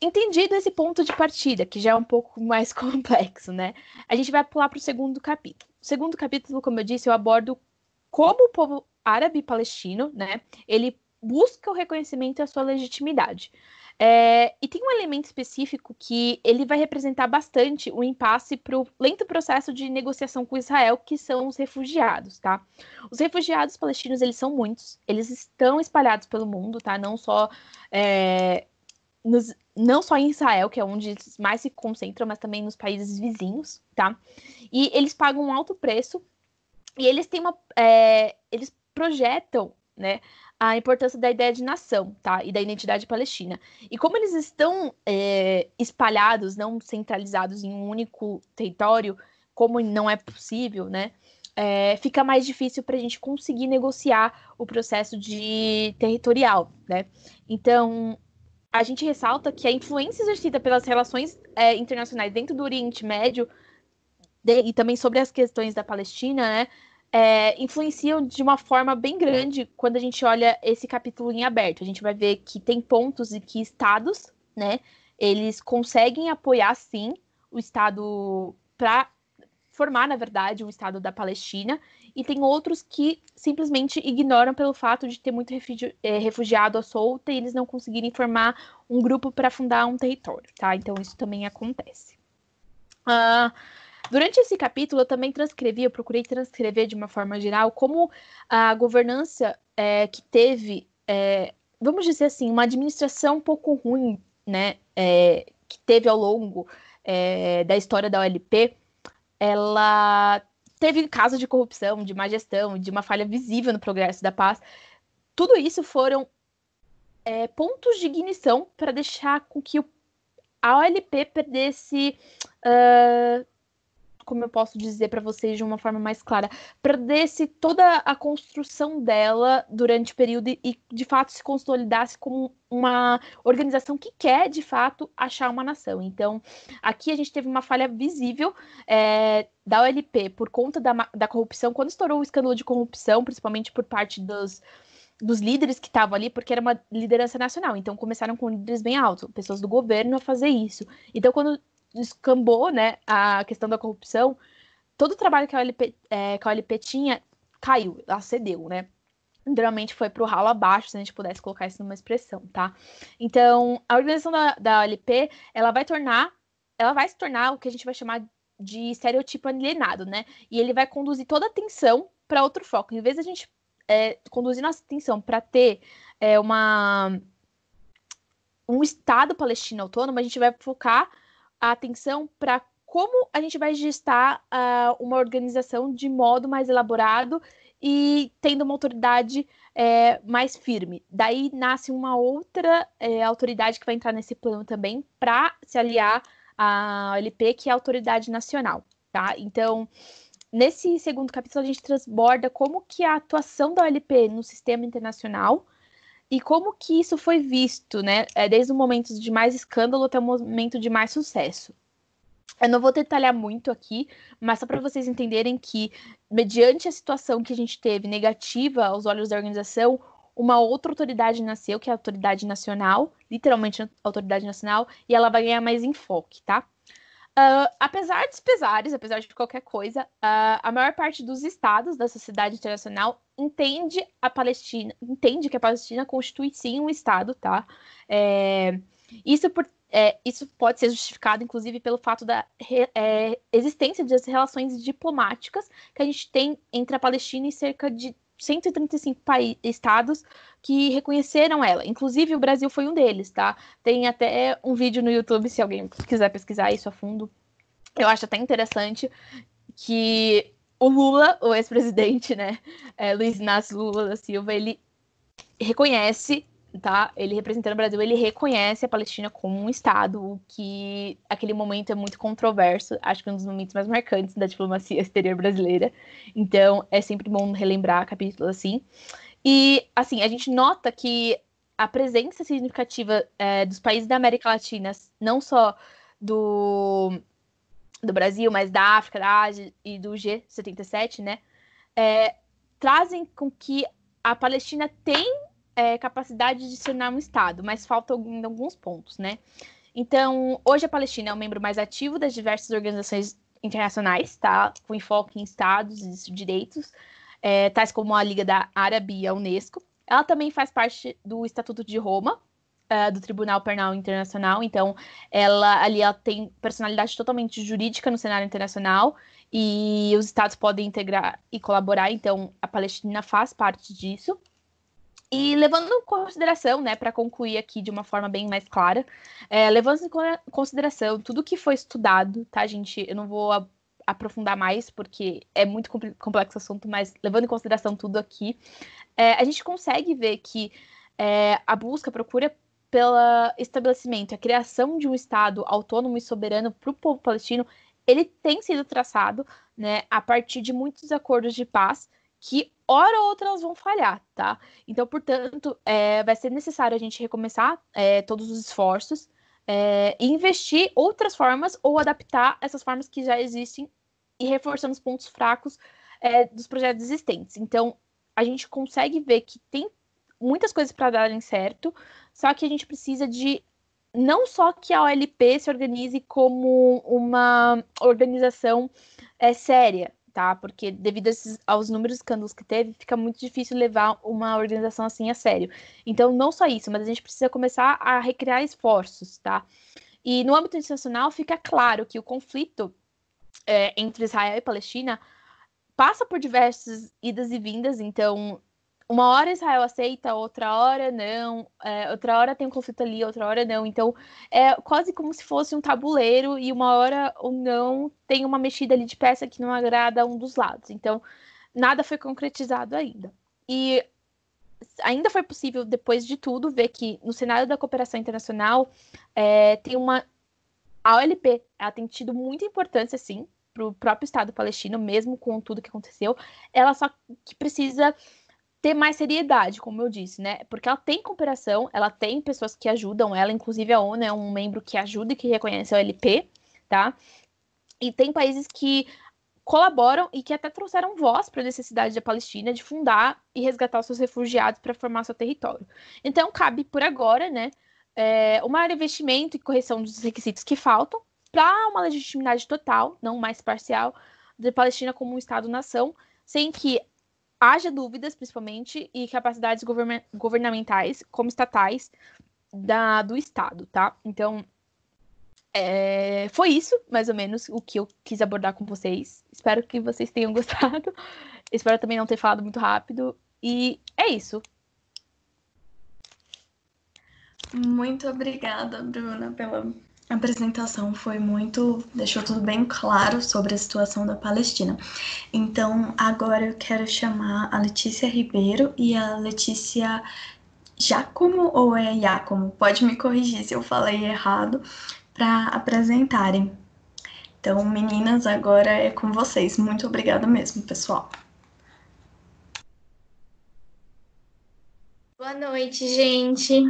[SPEAKER 4] Entendido esse ponto de partida, que já é um pouco mais complexo, né? A gente vai pular para o segundo capítulo. O segundo capítulo, como eu disse, eu abordo como o povo árabe e palestino, né, ele busca o reconhecimento e a sua legitimidade. E tem um elemento específico que ele vai representar bastante o impasse para o lento processo de negociação com Israel, que são os refugiados, tá? Os refugiados palestinos, eles são muitos, eles estão espalhados pelo mundo, tá? Não só em Israel, que é onde eles mais se concentram, mas também nos países vizinhos, tá? E eles pagam um alto preço e eles têm eles projetam, né, a importância da ideia de nação, tá? E da identidade palestina. E como eles estão espalhados, não centralizados em um único território, como não é possível, né? Fica mais difícil para a gente conseguir negociar o processo de territorial, né? Então, a gente ressalta que a influência exercida pelas relações internacionais dentro do Oriente Médio e também sobre as questões da Palestina, né, influenciam de uma forma bem grande quando a gente olha esse capítulo em aberto. A gente vai ver que tem pontos em que estados, né, eles conseguem apoiar, sim, o Estado para formar, na verdade, o Estado da Palestina, e tem outros que simplesmente ignoram pelo fato de ter muito refugiado à solta e eles não conseguirem formar um grupo para fundar um território, tá? Então isso também acontece. Durante esse capítulo, eu também eu procurei transcrever de uma forma geral como a governança que teve, vamos dizer assim, uma administração um pouco ruim, né, que teve ao longo da história da OLP, ela teve casos de corrupção, de má gestão, de uma falha visível no progresso da paz. Tudo isso foram pontos de ignição para deixar com que a OLP perdesse... como eu posso dizer para vocês de uma forma mais clara, perdesse toda a construção dela durante o período e de fato se consolidasse como uma organização que quer de fato achar uma nação. Então, aqui a gente teve uma falha visível da OLP por conta da corrupção, quando estourou o escândalo de corrupção, principalmente por parte dos líderes que estavam ali, porque era uma liderança nacional. Então, começaram com líderes bem altos, pessoas do governo a fazer isso. Então, quando descambou, né, a questão da corrupção, todo o trabalho que a OLP tinha caiu, ela cedeu, né? Literalmente foi pro ralo abaixo, se a gente pudesse colocar isso numa expressão, tá? Então, a organização da OLP, ela vai se tornar o que a gente vai chamar de estereotipo alienado, né? E ele vai conduzir toda a atenção para outro foco. Em vez de a gente conduzir nossa atenção para ter um Estado palestino autônomo, a gente vai focar a atenção para como a gente vai gestar uma organização de modo mais elaborado e tendo uma autoridade mais firme. Daí nasce uma outra autoridade que vai entrar nesse plano também para se aliar à OLP, que é a Autoridade Nacional, tá? Então, nesse segundo capítulo, a gente transborda como que a atuação da OLP no sistema internacional e como que isso foi visto, né? Desde o momento de mais escândalo até o momento de mais sucesso. Eu não vou detalhar muito aqui, mas só para vocês entenderem que, mediante a situação que a gente teve negativa aos olhos da organização, uma outra autoridade nasceu, que é a Autoridade Nacional, literalmente a Autoridade Nacional, e ela vai ganhar mais enfoque, tá? Apesar dos pesares, apesar de qualquer coisa, a maior parte dos estados da sociedade internacional entende que a Palestina constitui sim um estado, tá? Isso pode ser justificado, inclusive, pelo fato da existência das relações diplomáticas que a gente tem entre a Palestina e cerca de 135 estados que reconheceram ela. Inclusive, o Brasil foi um deles, tá? Tem até um vídeo no YouTube, se alguém quiser pesquisar isso a fundo. Eu acho até interessante que o Lula, o ex-presidente, né, Luiz Inácio Lula da Silva, ele reconhece, tá? Ele representando o Brasil, ele reconhece a Palestina como um estado, o que aquele momento é muito controverso, acho que é um dos momentos mais marcantes da diplomacia exterior brasileira. Então, é sempre bom relembrar capítulos assim. E, assim, a gente nota que a presença significativa dos países da América Latina, não só do Brasil, mas da África, da Ásia e do G77, né, trazem com que a Palestina tem capacidade de se tornar um Estado, mas falta em alguns pontos, né? Então, hoje a Palestina é um membro mais ativo das diversas organizações internacionais, tá? Com enfoque em Estados e direitos, tais como a Liga da Árabe e a Unesco. Ela também faz parte do Estatuto de Roma, do Tribunal Penal Internacional. Então, ela tem personalidade totalmente jurídica no cenário internacional e os Estados podem integrar e colaborar. Então, a Palestina faz parte disso. E levando em consideração, né, para concluir aqui de uma forma bem mais clara, levando em consideração tudo que foi estudado, tá, gente? Eu não vou aprofundar mais, porque é muito complexo o assunto, mas levando em consideração tudo aqui, a gente consegue ver que a procura pelo estabelecimento, a criação de um Estado autônomo e soberano para o povo palestino, ele tem sido traçado, né, a partir de muitos acordos de paz que, hora ou outra, elas vão falhar, tá? Então, portanto, vai ser necessário a gente recomeçar todos os esforços e investir outras formas ou adaptar essas formas que já existem e reforçando os pontos fracos dos projetos existentes. Então, a gente consegue ver que tem muitas coisas para darem certo, só que a gente precisa de não só que a OLP se organize como uma organização séria, tá? Porque devido aos números de escândalos que teve, fica muito difícil levar uma organização assim a sério. Então, não só isso, mas a gente precisa começar a recriar esforços, tá? E no âmbito internacional fica claro que o conflito entre Israel e Palestina passa por diversas idas e vindas. Então, uma hora Israel aceita, outra hora não, outra hora tem um conflito ali, outra hora não. Então, é quase como se fosse um tabuleiro e uma hora ou não tem uma mexida ali de peça que não agrada a um dos lados. Então, nada foi concretizado ainda. E ainda foi possível, depois de tudo, ver que no cenário da cooperação internacional a OLP ela tem tido muita importância, sim, para o próprio Estado palestino, mesmo com tudo que aconteceu. Ela só que precisa ter mais seriedade, como eu disse, né? Porque ela tem cooperação, ela tem pessoas que ajudam ela, inclusive a ONU é um membro que ajuda e que reconhece a OLP, tá? E tem países que colaboram e que até trouxeram voz para a necessidade da Palestina de fundar e resgatar os seus refugiados para formar seu território. Então, cabe por agora, né, um maior investimento e correção dos requisitos que faltam para uma legitimidade total, não mais parcial, da Palestina como um Estado-nação, sem que haja dúvidas, principalmente, e capacidades governamentais, como estatais, do Estado, tá? Então, foi isso, mais ou menos, o que eu quis abordar com vocês. Espero que vocês tenham gostado. Espero também não ter falado muito rápido. E é isso.
[SPEAKER 1] Muito obrigada, Bruna, pela apresentação. Deixou tudo bem claro sobre a situação da Palestina. Então, agora eu quero chamar a Letícia Ribeiro e a Letícia Giacomo, ou é Giacomo? Pode me corrigir se eu falei errado, para apresentarem. Então, meninas, agora é com vocês. Muito obrigada mesmo, pessoal.
[SPEAKER 3] Boa noite, gente.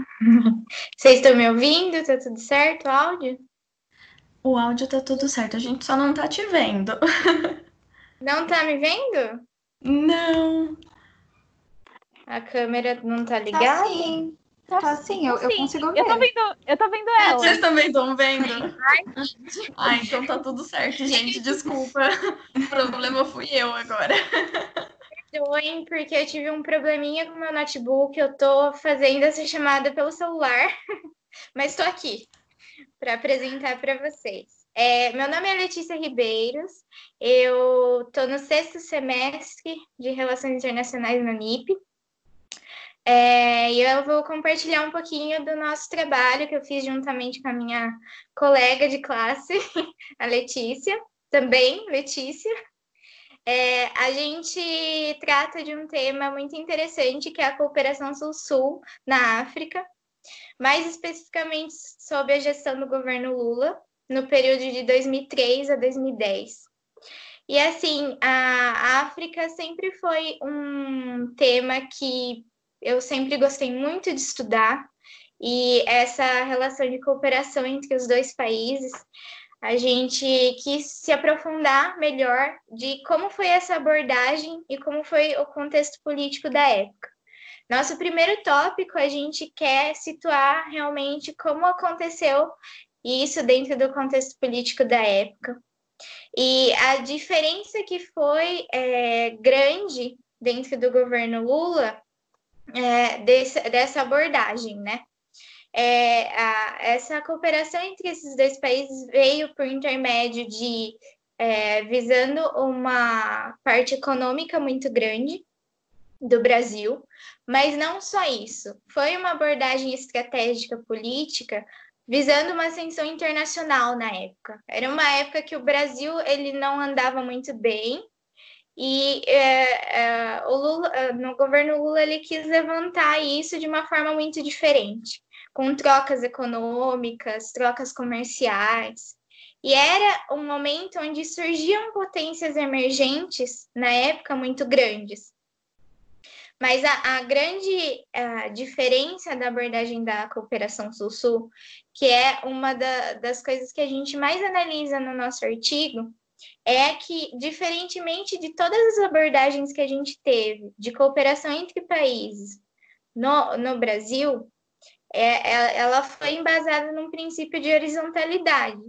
[SPEAKER 3] Vocês estão me ouvindo? Tá tudo certo, o áudio?
[SPEAKER 1] O áudio tá tudo certo, a gente só não tá te vendo.
[SPEAKER 3] Não tá me vendo?
[SPEAKER 1] Não.
[SPEAKER 3] A câmera não tá
[SPEAKER 2] Tá
[SPEAKER 3] ligada?
[SPEAKER 2] sim. Tá sim, eu consigo ver.
[SPEAKER 4] Eu tô vendo ela.
[SPEAKER 1] Vocês também estão vendo? Então tá tudo certo, gente. Desculpa. O problema fui eu agora.
[SPEAKER 3] Oi, porque eu tive um probleminha com o meu notebook. Eu tô fazendo essa chamada pelo celular, mas tô aqui para apresentar para vocês. Meu nome é Letícia Ribeiros, eu tô no 6º semestre de Relações Internacionais na UNIP. E eu vou compartilhar um pouquinho do nosso trabalho que eu fiz juntamente com a minha colega de classe, a Letícia, também Letícia. A gente trata de um tema muito interessante, que é a cooperação Sul-Sul na África, mais especificamente sob a gestão do governo Lula, no período de 2003 a 2010. E assim, a África sempre foi um tema que eu sempre gostei muito de estudar, e essa relação de cooperação entre os dois países, a gente quis se aprofundar melhor de como foi essa abordagem e como foi o contexto político da época. Nosso primeiro tópico, a gente quer situar realmente como aconteceu isso dentro do contexto político da época. E a diferença que foi grande dentro do governo Lula dessa abordagem, né? Essa cooperação entre esses dois países veio por intermédio de visando uma parte econômica muito grande do Brasil, mas não só isso. Foi uma abordagem estratégica política visando uma ascensão internacional na época. Era uma época que o Brasil ele não andava muito bem e o Lula, no governo Lula ele quis levantar isso de uma forma muito diferente, com trocas econômicas, trocas comerciais. E era um momento onde surgiam potências emergentes, na época, muito grandes. Mas a grande diferença da abordagem da cooperação Sul-Sul, que é uma das coisas que a gente mais analisa no nosso artigo, é que, diferentemente de todas as abordagens que a gente teve de cooperação entre países no Brasil, ela foi embasada num princípio de horizontalidade.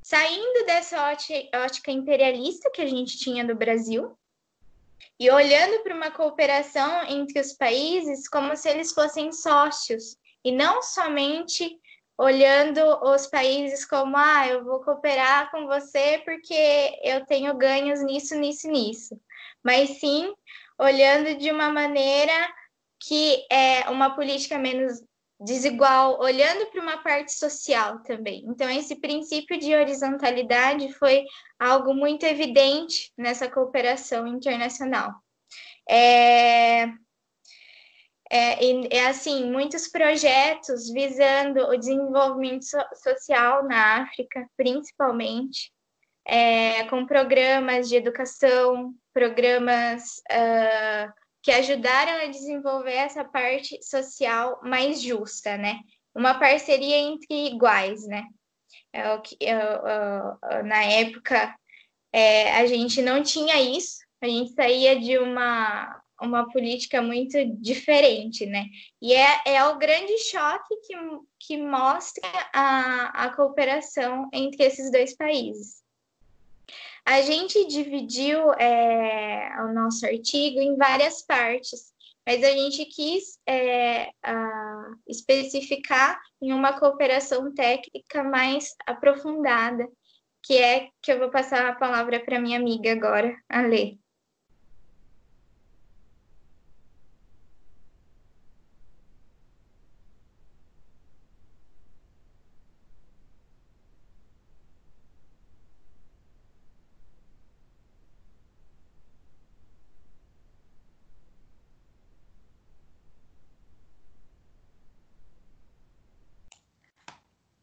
[SPEAKER 3] Saindo dessa ótica imperialista que a gente tinha do Brasil, e olhando para uma cooperação entre os países como se eles fossem sócios, e não somente olhando os países como, eu vou cooperar com você porque eu tenho ganhos nisso, nisso, nisso. Mas sim, olhando de uma maneira que é uma política menos desigual, olhando para uma parte social também. Então, esse princípio de horizontalidade foi algo muito evidente nessa cooperação internacional. Assim, muitos projetos visando o desenvolvimento social na África, principalmente, com programas de educação, programas que ajudaram a desenvolver essa parte social mais justa, né? Uma parceria entre iguais, né? Na época, a gente não tinha isso, a gente saía de uma política muito diferente, né? E é o grande choque que mostra a cooperação entre esses dois países. A gente dividiu o nosso artigo em várias partes, mas a gente quis especificar em uma cooperação técnica mais aprofundada, que eu vou passar a palavra para minha amiga agora, a Lê.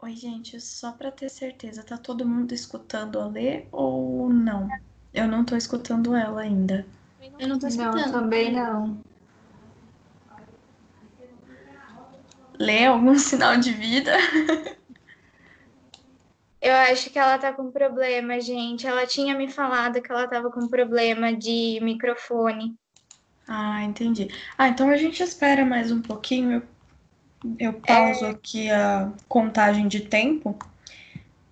[SPEAKER 1] Oi, gente, só para ter certeza, tá todo mundo escutando a Lê ou não? Eu não tô escutando ela ainda.
[SPEAKER 3] Eu não tô
[SPEAKER 2] Não,
[SPEAKER 3] escutando.
[SPEAKER 2] também não.
[SPEAKER 1] Lê, algum sinal de vida?
[SPEAKER 5] Eu acho que ela tá com problema, gente. Ela tinha me falado que ela tava com problema de microfone.
[SPEAKER 1] Ah, entendi. Ah, então a gente espera mais um pouquinho. Eu pauso aqui a contagem de tempo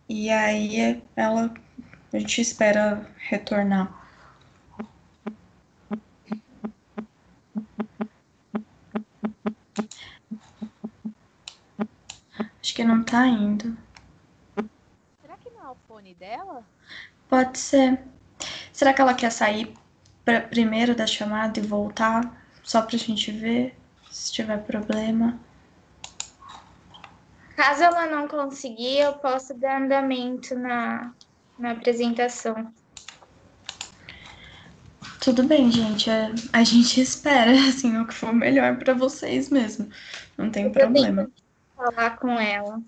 [SPEAKER 1] e aí a gente espera retornar. Acho que não tá indo.
[SPEAKER 4] Será que não é o fone dela?
[SPEAKER 1] Pode ser. Será que ela quer sair primeiro da chamada e voltar? Só pra gente ver se tiver problema.
[SPEAKER 5] Caso ela não conseguir, eu posso dar andamento na apresentação.
[SPEAKER 1] Tudo bem, gente. A gente espera, assim, o que for melhor pra vocês mesmo. Não tem
[SPEAKER 5] Eu tenho
[SPEAKER 1] problema.
[SPEAKER 5] que falar com ela.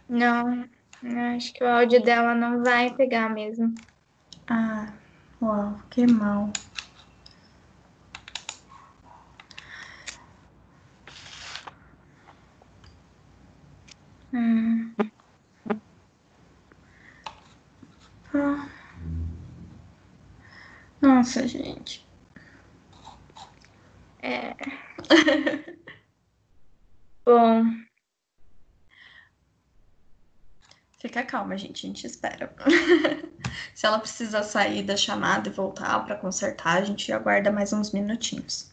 [SPEAKER 5] Não, acho que o áudio dela não vai pegar mesmo.
[SPEAKER 1] Ah, uau, que mal.
[SPEAKER 5] Hum,
[SPEAKER 1] Ah, nossa, gente.
[SPEAKER 5] é. Bom,
[SPEAKER 1] Fica calma, gente. A gente espera. Se ela precisar sair da chamada e voltar pra consertar, a gente aguarda mais uns minutinhos.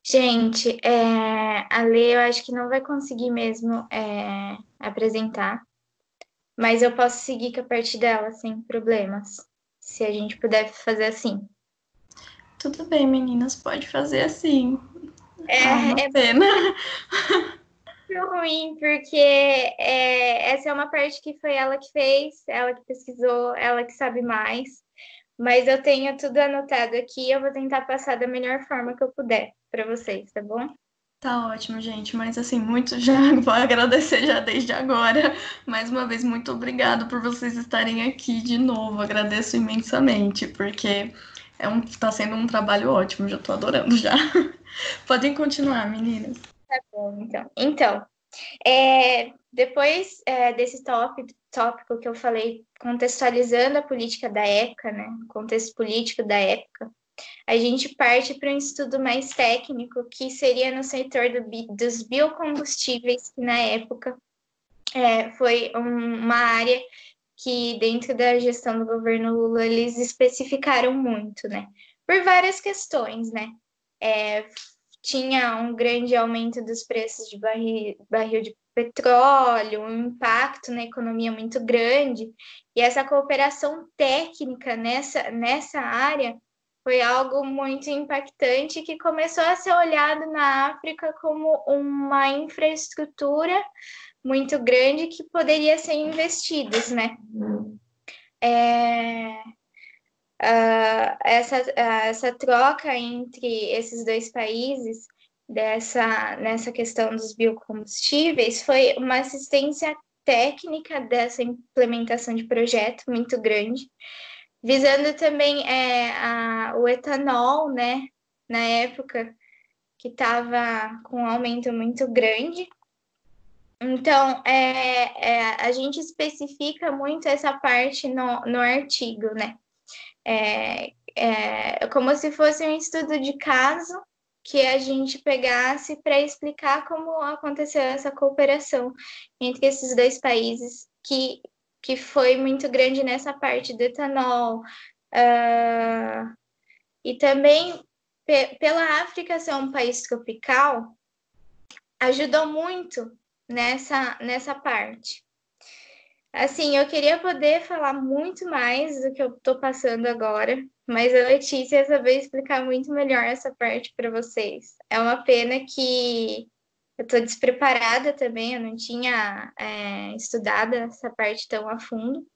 [SPEAKER 5] gente, a Lê eu acho que não vai conseguir mesmo apresentar, mas eu posso seguir com a parte dela sem problemas, se a gente puder fazer assim.
[SPEAKER 1] Tudo bem, meninas, pode fazer assim. Ah, uma
[SPEAKER 5] É
[SPEAKER 1] pena.
[SPEAKER 5] muito ruim, porque essa é uma parte que foi ela que fez, ela que pesquisou, ela que sabe mais. Mas eu tenho tudo anotado aqui, eu vou tentar passar da melhor forma que eu puder para vocês, tá bom?
[SPEAKER 1] Tá ótimo, gente, mas assim, muito já vou agradecer já desde agora. Mais uma vez, muito obrigado por vocês estarem aqui de novo. Agradeço imensamente, porque tá sendo um trabalho ótimo, já tô adorando já. Podem continuar, meninas.
[SPEAKER 5] Bom, então depois desse tópico que eu falei, contextualizando a política da época, né, o contexto político da época, a gente parte para um estudo mais técnico, que seria no setor dos biocombustíveis, que na época foi uma área que dentro da gestão do governo Lula eles especificaram muito, né? Por várias questões, né? Tinha um grande aumento dos preços de barril de petróleo, um impacto na economia muito grande, e essa cooperação técnica nessa área foi algo muito impactante que começou a ser olhado na África como uma infraestrutura muito grande que poderia ser investidos, né? Essa troca entre esses dois países nessa questão dos biocombustíveis foi uma assistência técnica dessa implementação de projeto muito grande, visando também o etanol, né, na época que estava com um aumento muito grande. Então, a gente especifica muito essa parte no artigo, né? Como se fosse um estudo de caso que a gente pegasse para explicar como aconteceu essa cooperação entre esses dois países, que foi muito grande nessa parte do etanol. E também, pela África ser um país tropical, ajudou muito nessa parte. Assim, eu queria poder falar muito mais do que eu estou passando agora, mas a Letícia ia saber explicar muito melhor essa parte para vocês. É uma pena que eu estou despreparada também, eu não tinha estudado essa parte tão a fundo,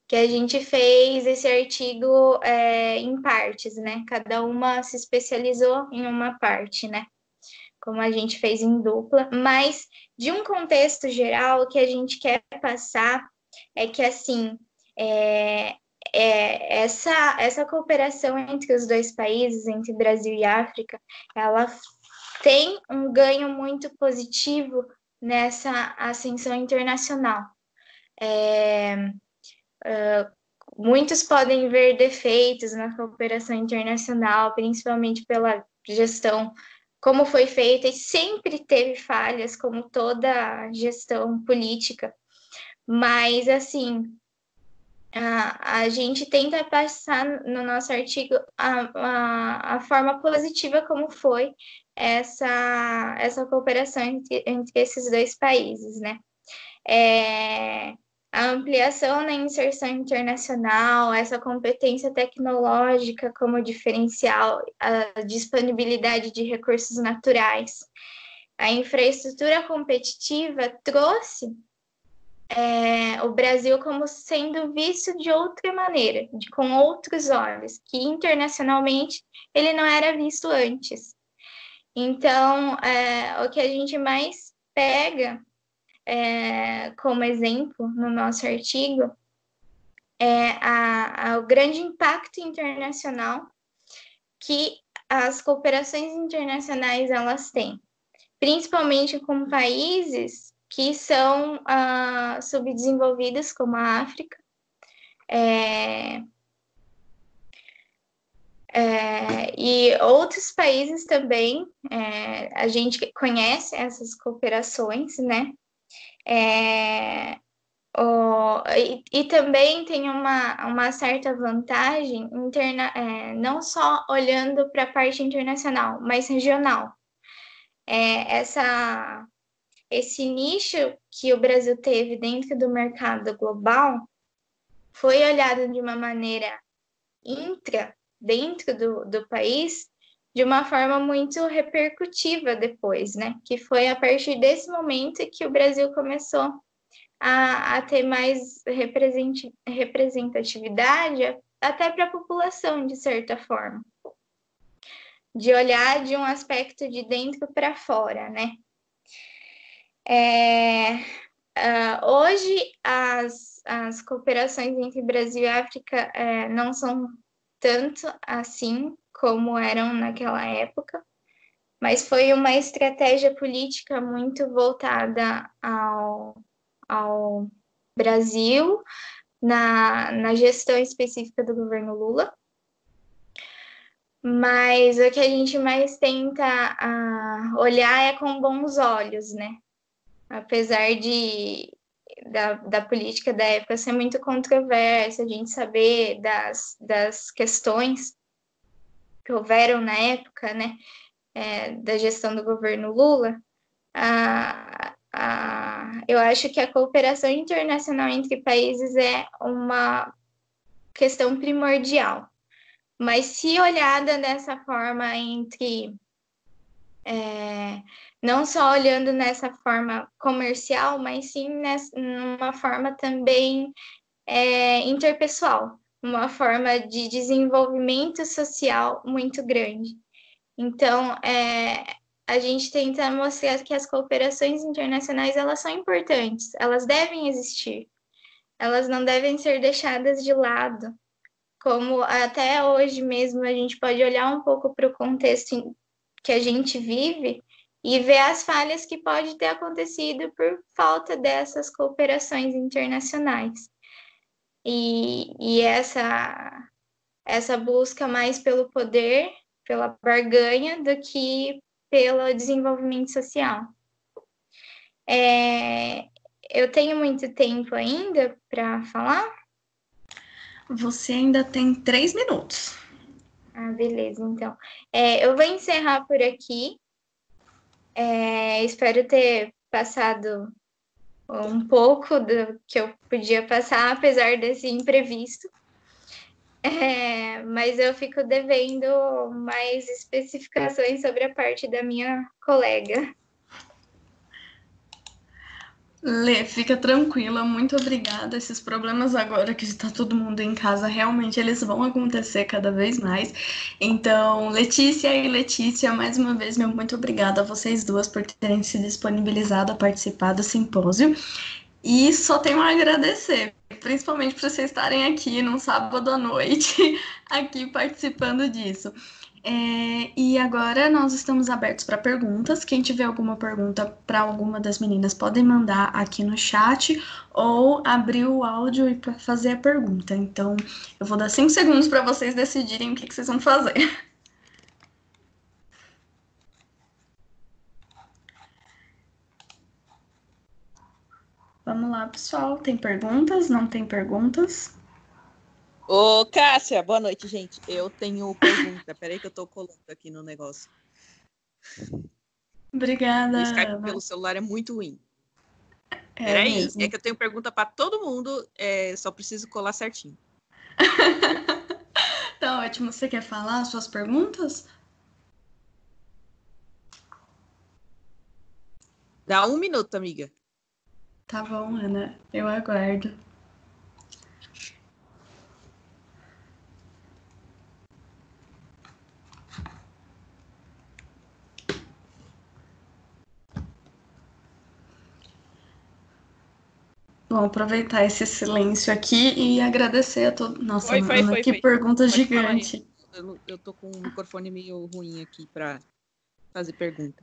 [SPEAKER 5] que a gente fez esse artigo em partes, né? Cada uma se especializou em uma parte, né? Como a gente fez em dupla, mas de um contexto geral, o que a gente quer passar é que, assim, essa cooperação entre os dois países, entre Brasil e África, ela tem um ganho muito positivo nessa ascensão internacional. Muitos podem ver defeitos na cooperação internacional, principalmente pela gestão, como foi feita, e sempre teve falhas, como toda gestão política. Mas, assim, a gente tenta passar no nosso artigo a forma positiva como foi essa cooperação entre esses dois países, né? A ampliação na inserção internacional, essa competência tecnológica como diferencial, a disponibilidade de recursos naturais, a infraestrutura competitiva trouxe o Brasil como sendo visto de outra maneira, com outros olhos, que internacionalmente ele não era visto antes. Então, o que a gente mais pega como exemplo no nosso artigo o grande impacto internacional que as cooperações internacionais elas têm, principalmente com países que são subdesenvolvidos, como a África, e outros países também. A gente conhece essas cooperações, né? E também tem uma certa vantagem não só olhando para a parte internacional, mas regional. Esse nicho que o Brasil teve dentro do mercado global foi olhado de uma maneira dentro do país, de uma forma muito repercutiva depois, né? Que foi a partir desse momento que o Brasil começou a ter mais representatividade até para a população, de certa forma. De olhar de um aspecto de dentro para fora, né? Hoje, as cooperações entre Brasil e África não são tanto assim como eram naquela época, mas foi uma estratégia política muito voltada ao Brasil, na gestão específica do governo Lula. Mas o que a gente mais tenta olhar é com bons olhos, né? Apesar da política da época ser muito controversa, a gente saber das questões que houveram na época, né? Da gestão do governo Lula, eu acho que a cooperação internacional entre países é uma questão primordial. Mas se olhada dessa forma não só olhando nessa forma comercial, mas sim numa forma também interpessoal, uma forma de desenvolvimento social muito grande. Então, a gente tenta mostrar que as cooperações internacionais, elas são importantes, elas devem existir, elas não devem ser deixadas de lado, como até hoje mesmo a gente pode olhar um pouco para o contexto que a gente vive e ver as falhas que pode ter acontecido por falta dessas cooperações internacionais. E essa busca mais pelo poder, pela barganha, do que pelo desenvolvimento social. Eu tenho muito tempo ainda para falar?
[SPEAKER 1] Você ainda tem 3 minutos.
[SPEAKER 5] Ah, beleza, então. Eu vou encerrar por aqui. Espero ter passado um pouco do que eu podia passar, apesar desse imprevisto. Mas eu fico devendo mais especificações sobre a parte da minha colega.
[SPEAKER 1] Lê, fica tranquila, muito obrigada. Esses problemas agora que está todo mundo em casa, realmente eles vão acontecer cada vez mais. Então, Letícia, mais uma vez, meu muito obrigada a vocês duas por terem se disponibilizado a participar do simpósio. E só tenho a agradecer, principalmente por vocês estarem aqui num sábado à noite, aqui participando disso. E agora nós estamos abertos para perguntas. Quem tiver alguma pergunta para alguma das meninas, podem mandar aqui no chat ou abrir o áudio e fazer a pergunta. Então, eu vou dar 5 segundos para vocês decidirem o que vocês vão fazer. Vamos lá, pessoal. Tem perguntas? Não tem perguntas?
[SPEAKER 6] Ô, Cássia, boa noite, gente. Eu tenho pergunta. Peraí que eu tô colando aqui no negócio.
[SPEAKER 1] Obrigada.
[SPEAKER 6] O Skype pelo celular é muito ruim.
[SPEAKER 1] Peraí,
[SPEAKER 6] é que eu tenho pergunta para todo mundo, só preciso colar certinho.
[SPEAKER 1] Tá ótimo. Você quer falar as suas perguntas?
[SPEAKER 6] Dá 1 minuto, amiga.
[SPEAKER 1] Tá bom, Ana. Eu aguardo. Vou aproveitar esse silêncio aqui e agradecer a todos. Nossa, Ana, que pergunta
[SPEAKER 6] Pode
[SPEAKER 1] gigante.
[SPEAKER 6] Eu tô com um microfone meio ruim aqui para fazer pergunta.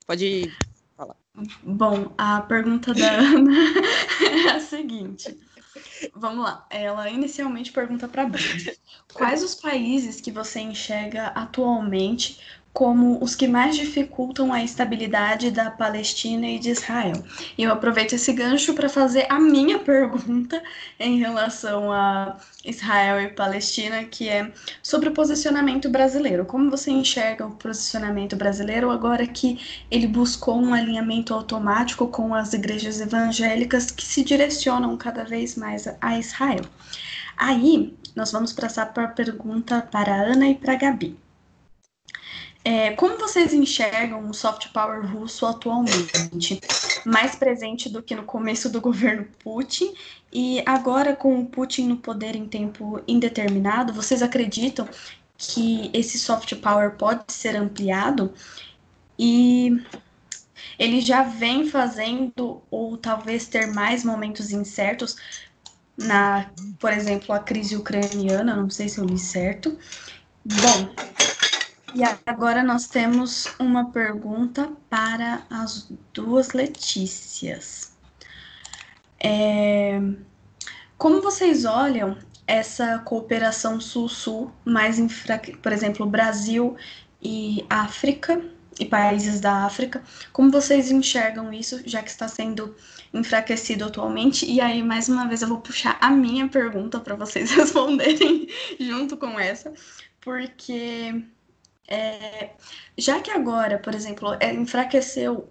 [SPEAKER 6] Pode falar.
[SPEAKER 1] Bom, a pergunta da Ana é a seguinte. Vamos lá. Ela inicialmente pergunta para a Bruna. Quais os países que você enxerga atualmente como os que mais dificultam a estabilidade da Palestina e de Israel? E eu aproveito esse gancho para fazer a minha pergunta em relação a Israel e Palestina, que é sobre o posicionamento brasileiro. Como você enxerga o posicionamento brasileiro agora que ele buscou um alinhamento automático com as igrejas evangélicas que se direcionam cada vez mais a Israel? Aí, nós vamos passar para a pergunta para a Ana e para a Gabi. Como vocês enxergam o soft power russo atualmente? Mais presente do que no começo do governo Putin, e agora com o Putin no poder em tempo indeterminado, vocês acreditam que esse soft power pode ser ampliado? E ele já vem fazendo, ou talvez ter mais momentos incertos, por exemplo, a crise ucraniana, não sei se eu li certo. Bom, e agora nós temos uma pergunta para as duas Letícias. Como vocês olham essa cooperação sul-sul mais por exemplo, Brasil e África, e países da África, como vocês enxergam isso, já que está sendo enfraquecido atualmente? E aí, mais uma vez, eu vou puxar a minha pergunta para vocês responderem junto com essa, porque já que agora, por exemplo,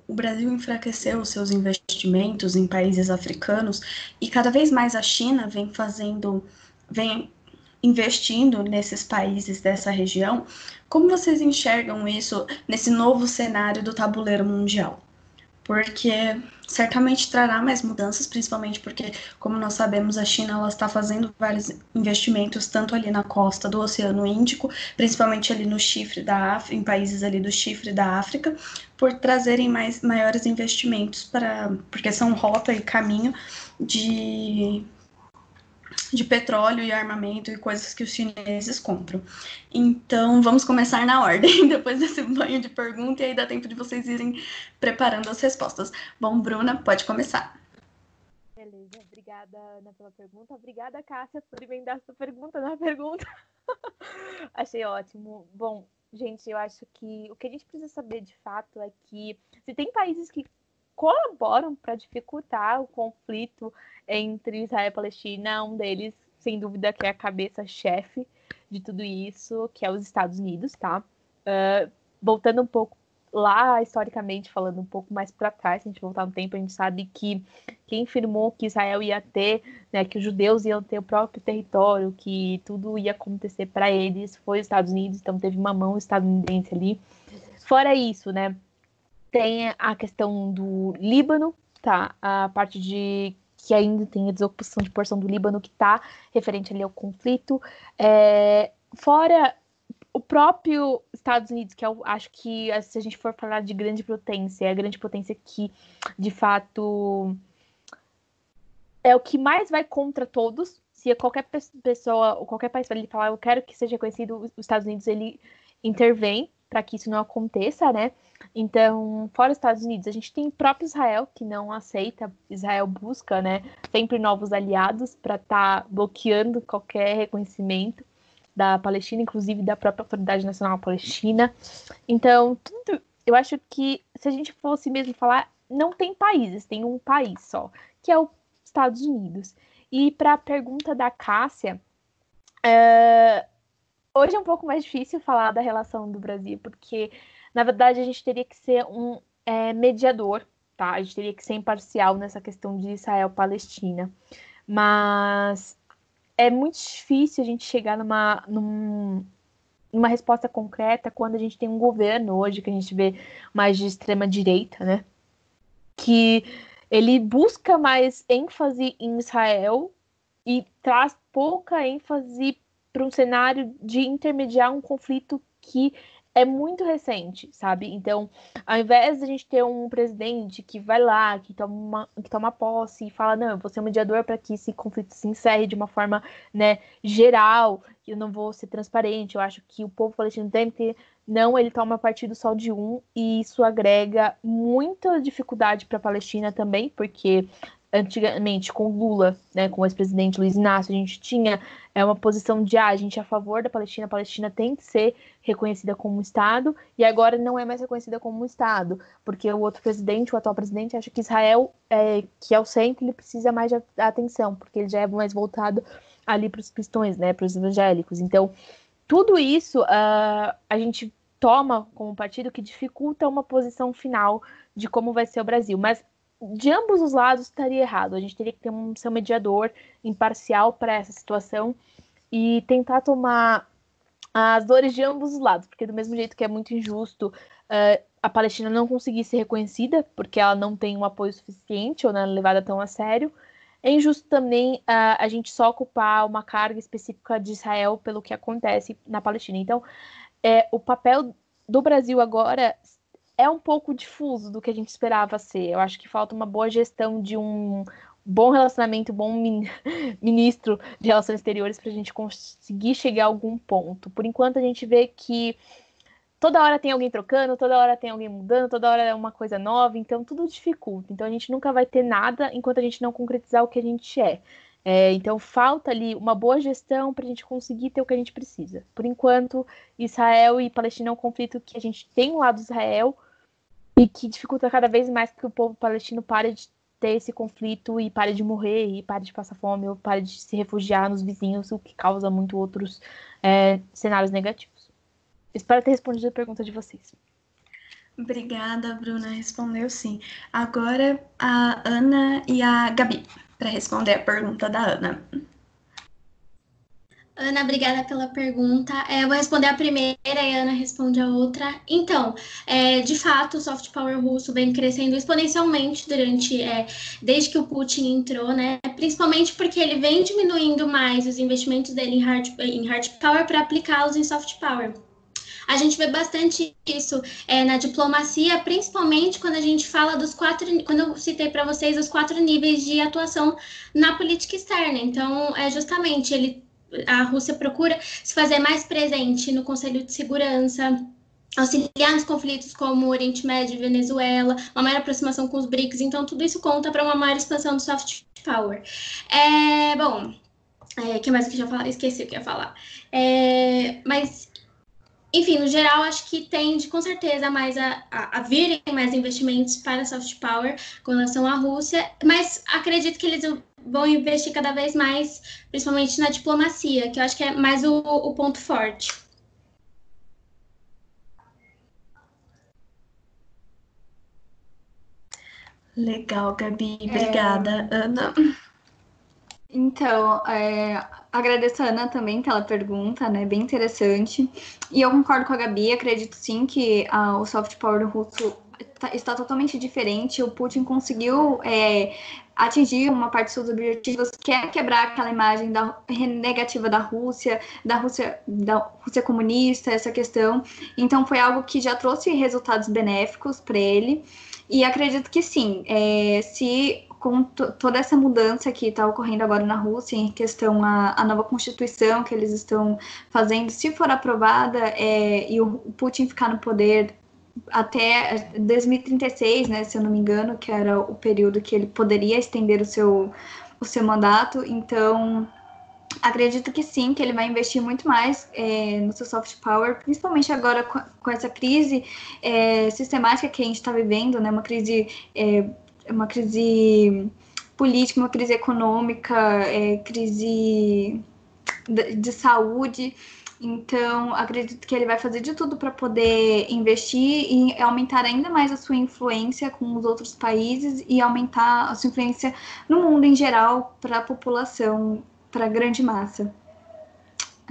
[SPEAKER 1] o Brasil enfraqueceu os seus investimentos em países africanos e cada vez mais a China vem investindo nesses países dessa região, como vocês enxergam isso nesse novo cenário do tabuleiro mundial? Porque certamente trará mais mudanças, principalmente porque, como nós sabemos, a China ela está fazendo vários investimentos, tanto ali na costa do Oceano Índico, principalmente ali no chifre da África, em países ali do chifre da África, por trazerem maiores investimentos porque são rota e caminho de petróleo e armamento e coisas que os chineses compram. Então, vamos começar na ordem, depois desse banho de pergunta, e aí dá tempo de vocês irem preparando as respostas. Bom, Bruna, pode começar.
[SPEAKER 4] Beleza, obrigada, Ana, pela pergunta. Obrigada, Cássia, por emendar sua pergunta na pergunta. Achei ótimo. Bom, gente, eu acho que o que a gente precisa saber de fato é que se tem países que colaboram para dificultar o conflito entre Israel e Palestina, um deles, sem dúvida, que é a cabeça-chefe de tudo isso, que é os Estados Unidos, tá? Voltando um pouco lá, historicamente, falando um pouco mais para trás, se a gente voltar no tempo, a gente sabe que quem firmou que Israel ia ter, né, que os judeus iam ter o próprio território, que tudo ia acontecer para eles, foi os Estados Unidos, então teve uma mão estadunidense ali. Fora isso, né, tem a questão do Líbano, tá? A parte de que ainda tem a desocupação de porção do Líbano que está referente ali ao conflito. Fora o próprio Estados Unidos, que eu acho que, se a gente for falar de grande potência, é a grande potência que, de fato, é o que mais vai contra todos. Se qualquer pessoa, ou qualquer país ali falar, eu quero que seja conhecido, os Estados Unidos, ele intervém para que isso não aconteça, né? Então, fora os Estados Unidos, a gente tem o próprio Israel, que não aceita. Israel busca, né, sempre novos aliados para estar bloqueando qualquer reconhecimento da Palestina, inclusive da própria Autoridade Nacional Palestina. Então, eu acho que, se a gente fosse mesmo falar, não tem países, tem um país só, que é os Estados Unidos. E para a pergunta da Cássia, hoje é um pouco mais difícil falar da relação do Brasil, porque, na verdade, a gente teria que ser um mediador, tá? A gente teria que ser imparcial nessa questão de Israel-Palestina. Mas é muito difícil a gente chegar numa resposta concreta quando a gente tem um governo hoje, que a gente vê mais de extrema-direita, né? Que ele busca mais ênfase em Israel e traz pouca ênfase para um cenário de intermediar um conflito que é muito recente, sabe? Então, ao invés de a gente ter um presidente que vai lá, que toma posse e fala, não, eu vou ser um mediador para que esse conflito se encerre de uma forma, né, geral, eu não vou ser transparente, eu acho que o povo palestino tem que ter, não, ele toma partido só de um, e isso agrega muita dificuldade para a Palestina também, porque antigamente, com Lula, né, com o ex-presidente Luiz Inácio, a gente tinha uma posição de, a gente é a favor da Palestina, a Palestina tem que ser reconhecida como um Estado, e agora não é mais reconhecida como um Estado, porque o outro presidente, o atual presidente, acha que Israel, que é o centro, ele precisa mais de atenção, porque ele já é mais voltado ali para os cristãos, né, para os evangélicos. Então, tudo isso a gente toma como partido que dificulta uma posição final de como vai ser o Brasil, mas de ambos os lados estaria errado. A gente teria que ter ser um mediador imparcial para essa situação e tentar tomar as dores de ambos os lados, porque do mesmo jeito que é muito injusto a Palestina não conseguir ser reconhecida, porque ela não tem um apoio suficiente ou não é levada tão a sério, é injusto também a gente só ocupar uma carga específica de Israel pelo que acontece na Palestina. Então, o papel do Brasil agora é um pouco difuso do que a gente esperava ser. Eu acho que falta uma boa gestão de um bom relacionamento, bom ministro de Relações Exteriores para a gente conseguir chegar a algum ponto. Por enquanto, a gente vê que toda hora tem alguém trocando, toda hora tem alguém mudando, toda hora é uma coisa nova, então tudo dificulta. Então a gente nunca vai ter nada enquanto a gente não concretizar o que a gente é. Então falta ali uma boa gestão para a gente conseguir ter o que a gente precisa. Por enquanto, Israel e Palestina é um conflito que a gente tem um lado de Israel e que dificulta cada vez mais que o povo palestino pare de ter esse conflito e pare de morrer, e pare de passar fome, ou pare de se refugiar nos vizinhos, o que causa muito outros cenários negativos. Espero ter respondido a pergunta de vocês.
[SPEAKER 1] Obrigada, Bruna. Respondeu sim. Agora a Ana e a Gabi, para responder a pergunta da Ana.
[SPEAKER 3] Ana, obrigada pela pergunta. Eu vou responder a primeira e a Ana responde a outra. Então, de fato, o soft power russo vem crescendo exponencialmente desde que o Putin entrou, né? Principalmente porque ele vem diminuindo mais os investimentos dele em hard power para aplicá-los em soft power. A gente vê bastante isso na diplomacia, principalmente quando a gente fala quando eu citei para vocês os 4 níveis de atuação na política externa. Então, justamente a Rússia procura se fazer mais presente no Conselho de Segurança, auxiliar nos conflitos como o Oriente Médio e Venezuela, uma maior aproximação com os BRICS, então tudo isso conta para uma maior expansão do soft power. Bom, que mais que eu já falei? Esqueci o que eu ia falar. Mas, enfim, no geral, acho que tende com certeza mais a virem mais investimentos para soft power com relação à Rússia, mas acredito que eles vão investir cada vez mais, principalmente na diplomacia, que eu acho que é mais o ponto forte.
[SPEAKER 1] Legal, Gabi. Obrigada. Ana?
[SPEAKER 2] Então, agradeço a Ana também pela pergunta, né? Bem interessante. E eu concordo com a Gabi, acredito sim que o soft power russo está totalmente diferente. O Putin conseguiu atingir uma parte dos seus objetivos, que é quebrar aquela imagem negativa da Rússia comunista, essa questão. Então, foi algo que já trouxe resultados benéficos para ele. E acredito que sim, com toda essa mudança que está ocorrendo agora na Rússia, em questão a nova Constituição que eles estão fazendo, se for aprovada e o Putin ficar no poder até 2036, né, se eu não me engano, que era o período que ele poderia estender o seu mandato, então acredito que sim, que ele vai investir muito mais no seu soft power, principalmente agora com essa crise sistemática que a gente está vivendo, né, uma crise política, uma crise econômica, crise de saúde. Então, acredito que ele vai fazer de tudo para poder investir e aumentar ainda mais a sua influência com os outros países e aumentar a sua influência no mundo em geral para a população, para a grande massa.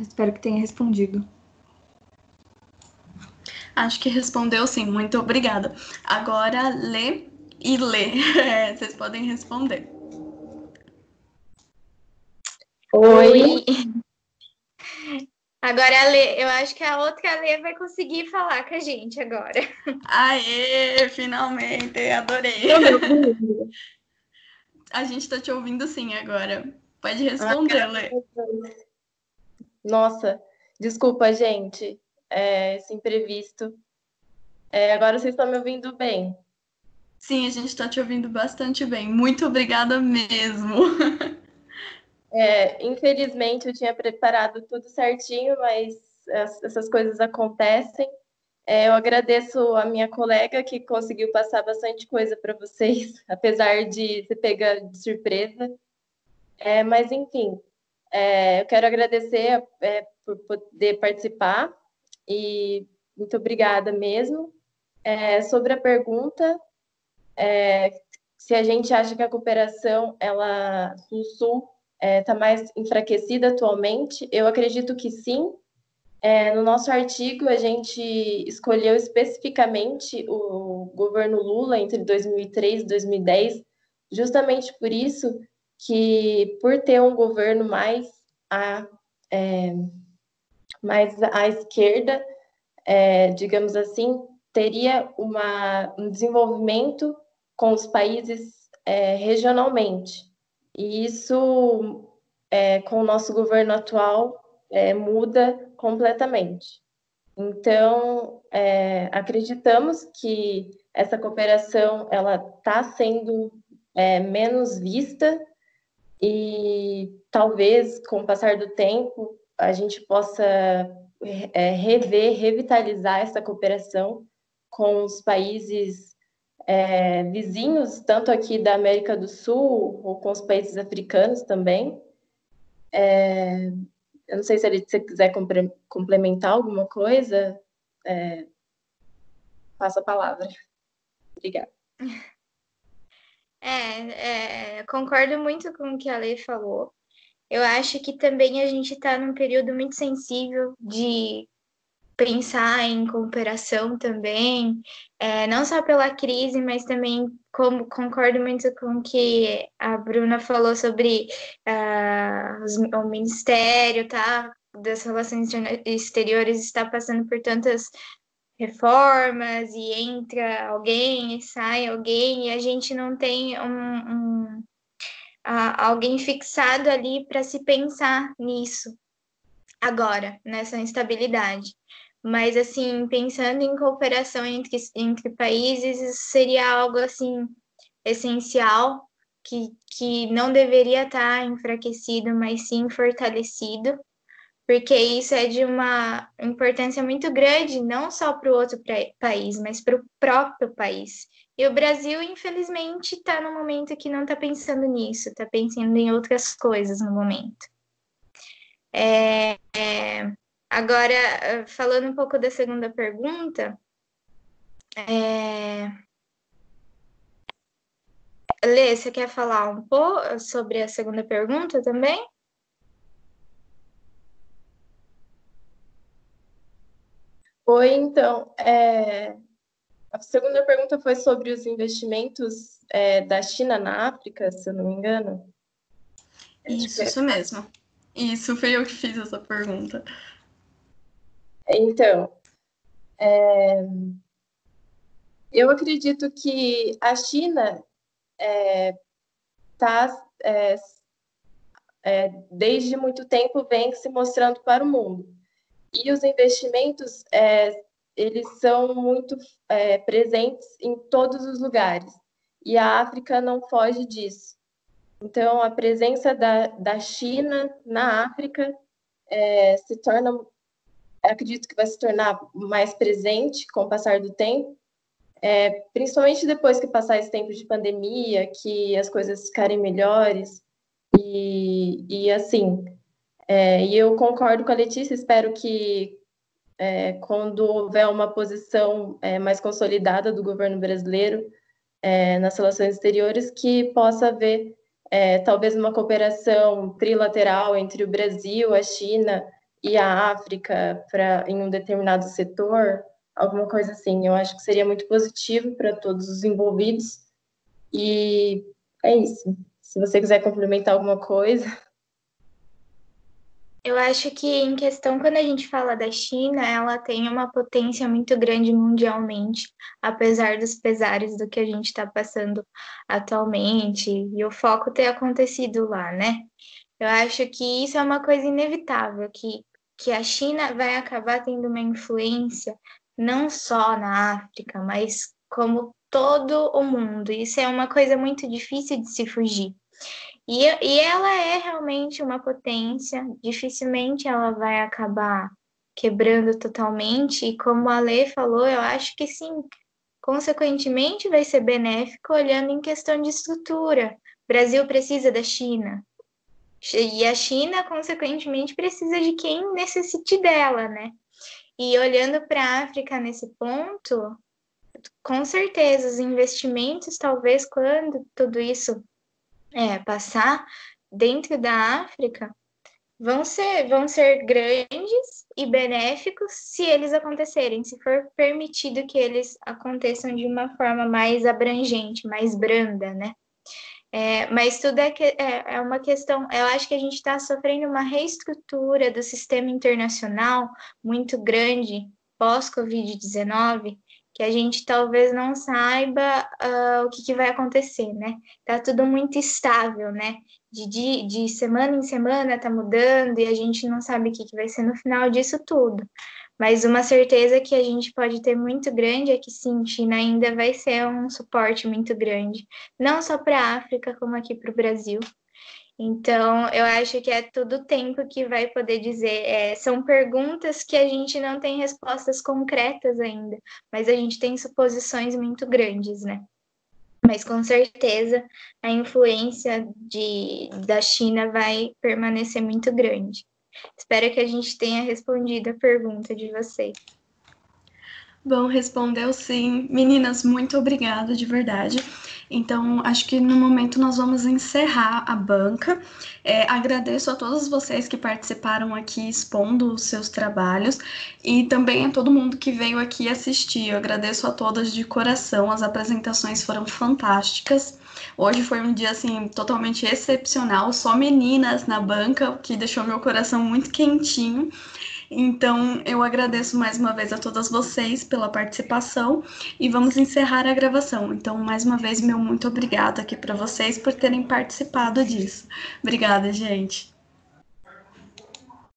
[SPEAKER 2] Espero que tenha respondido.
[SPEAKER 1] Acho que respondeu sim. Muito obrigada. Agora, Lê e Lê. Vocês podem responder.
[SPEAKER 5] Oi. Agora a Lê, eu acho que a outra Lê vai conseguir falar com a gente agora.
[SPEAKER 1] Aê, finalmente, adorei. A gente tá te ouvindo sim agora. Pode responder, Lê.
[SPEAKER 7] Nossa, desculpa, gente, esse imprevisto. Agora vocês estão me ouvindo bem?
[SPEAKER 1] Sim, a gente tá te ouvindo bastante bem. Muito obrigada mesmo.
[SPEAKER 7] Infelizmente, eu tinha preparado tudo certinho, mas essas coisas acontecem. Eu agradeço a minha colega que conseguiu passar bastante coisa para vocês, apesar de ser pega de surpresa. Mas, enfim, eu quero agradecer por poder participar e muito obrigada mesmo. Sobre a pergunta, se a gente acha que a cooperação do Sul está mais enfraquecida atualmente, eu acredito que sim. No nosso artigo, a gente escolheu especificamente o governo Lula entre 2003 e 2010, justamente por isso que, por ter um governo mais à esquerda, digamos assim, teria um desenvolvimento com os países regionalmente. E isso, com o nosso governo atual, muda completamente. Então, acreditamos que essa cooperação ela está sendo menos vista e talvez, com o passar do tempo, a gente possa revitalizar essa cooperação com os países vizinhos, tanto aqui da América do Sul, ou com os países africanos também. Eu não sei se você quiser complementar alguma coisa, passo a palavra. Obrigada.
[SPEAKER 5] Concordo muito com o que a Lê falou. Eu acho que também a gente está num período muito sensível de pensar em cooperação também, não só pela crise, mas também concordo muito com o que a Bruna falou sobre o Ministério, tá das relações exteriores está passando por tantas reformas e entra alguém e sai alguém e a gente não tem alguém fixado ali para se pensar nisso agora, nessa instabilidade. Mas, assim, pensando em cooperação entre países, isso seria algo, assim, essencial, que não deveria estar enfraquecido, mas sim fortalecido, porque isso é de uma importância muito grande, não só para o outro país, mas para o próprio país. E o Brasil, infelizmente, está no momento que não está pensando nisso, está pensando em outras coisas no momento. Agora, falando um pouco da segunda pergunta, Lê, você quer falar um pouco sobre a segunda pergunta também?
[SPEAKER 7] Oi, então, a segunda pergunta foi sobre os investimentos da China na África, se eu não me engano.
[SPEAKER 1] Isso mesmo. Isso, foi eu que fiz essa pergunta.
[SPEAKER 7] Então, eu acredito que a China desde muito tempo vem se mostrando para o mundo. E os investimentos, eles são muito presentes em todos os lugares. E a África não foge disso. Então, a presença da China na África se torna, acredito que vai se tornar mais presente com o passar do tempo, principalmente depois que passar esse tempo de pandemia, que as coisas ficarem melhores. E assim, e eu concordo com a Letícia, espero que quando houver uma posição mais consolidada do governo brasileiro nas relações exteriores, que possa haver talvez uma cooperação trilateral entre o Brasil, a China e a África em um determinado setor, alguma coisa assim. Eu acho que seria muito positivo para todos os envolvidos. E é isso. Se você quiser complementar alguma coisa.
[SPEAKER 5] Eu acho que em questão, quando a gente fala da China, ela tem uma potência muito grande mundialmente, apesar dos pesares do que a gente está passando atualmente e o foco ter acontecido lá, né? Eu acho que isso é uma coisa inevitável, que a China vai acabar tendo uma influência não só na África, mas como todo o mundo. Isso é uma coisa muito difícil de se fugir. E ela é realmente uma potência, dificilmente ela vai acabar quebrando totalmente, e como a Lê falou, eu acho que sim, consequentemente vai ser benéfico olhando em questão de estrutura. O Brasil precisa da China, e a China, consequentemente, precisa de quem necessite dela, né? E olhando para a África nesse ponto, com certeza, os investimentos, talvez quando tudo isso passar dentro da África, vão ser grandes e benéficos se eles acontecerem, se for permitido que eles aconteçam de uma forma mais abrangente, mais branda, né? Mas tudo é uma questão. Eu acho que a gente está sofrendo uma reestrutura do sistema internacional muito grande pós-Covid-19, que a gente talvez não saiba o que vai acontecer, né? Tá tudo muito estável, né? De semana em semana tá mudando e a gente não sabe o que vai ser no final disso tudo. Mas uma certeza que a gente pode ter muito grande é que sim, China ainda vai ser um suporte muito grande, não só para a África, como aqui para o Brasil. Então, eu acho que é todo o tempo que vai poder dizer. São perguntas que a gente não tem respostas concretas ainda, mas a gente tem suposições muito grandes, né? Mas com certeza a influência da China vai permanecer muito grande. Espero que a gente tenha respondido a pergunta de vocês.
[SPEAKER 1] Bom, respondeu sim. Meninas, muito obrigada, de verdade. Então, acho que no momento nós vamos encerrar a banca. Agradeço a todos vocês que participaram aqui expondo os seus trabalhos e também a todo mundo que veio aqui assistir. Eu agradeço a todas de coração, as apresentações foram fantásticas. Hoje foi um dia assim totalmente excepcional, só meninas na banca, o que deixou meu coração muito quentinho. Então, eu agradeço mais uma vez a todas vocês pela participação e vamos encerrar a gravação. Então, mais uma vez, meu muito obrigado aqui para vocês por terem participado disso. Obrigada, gente.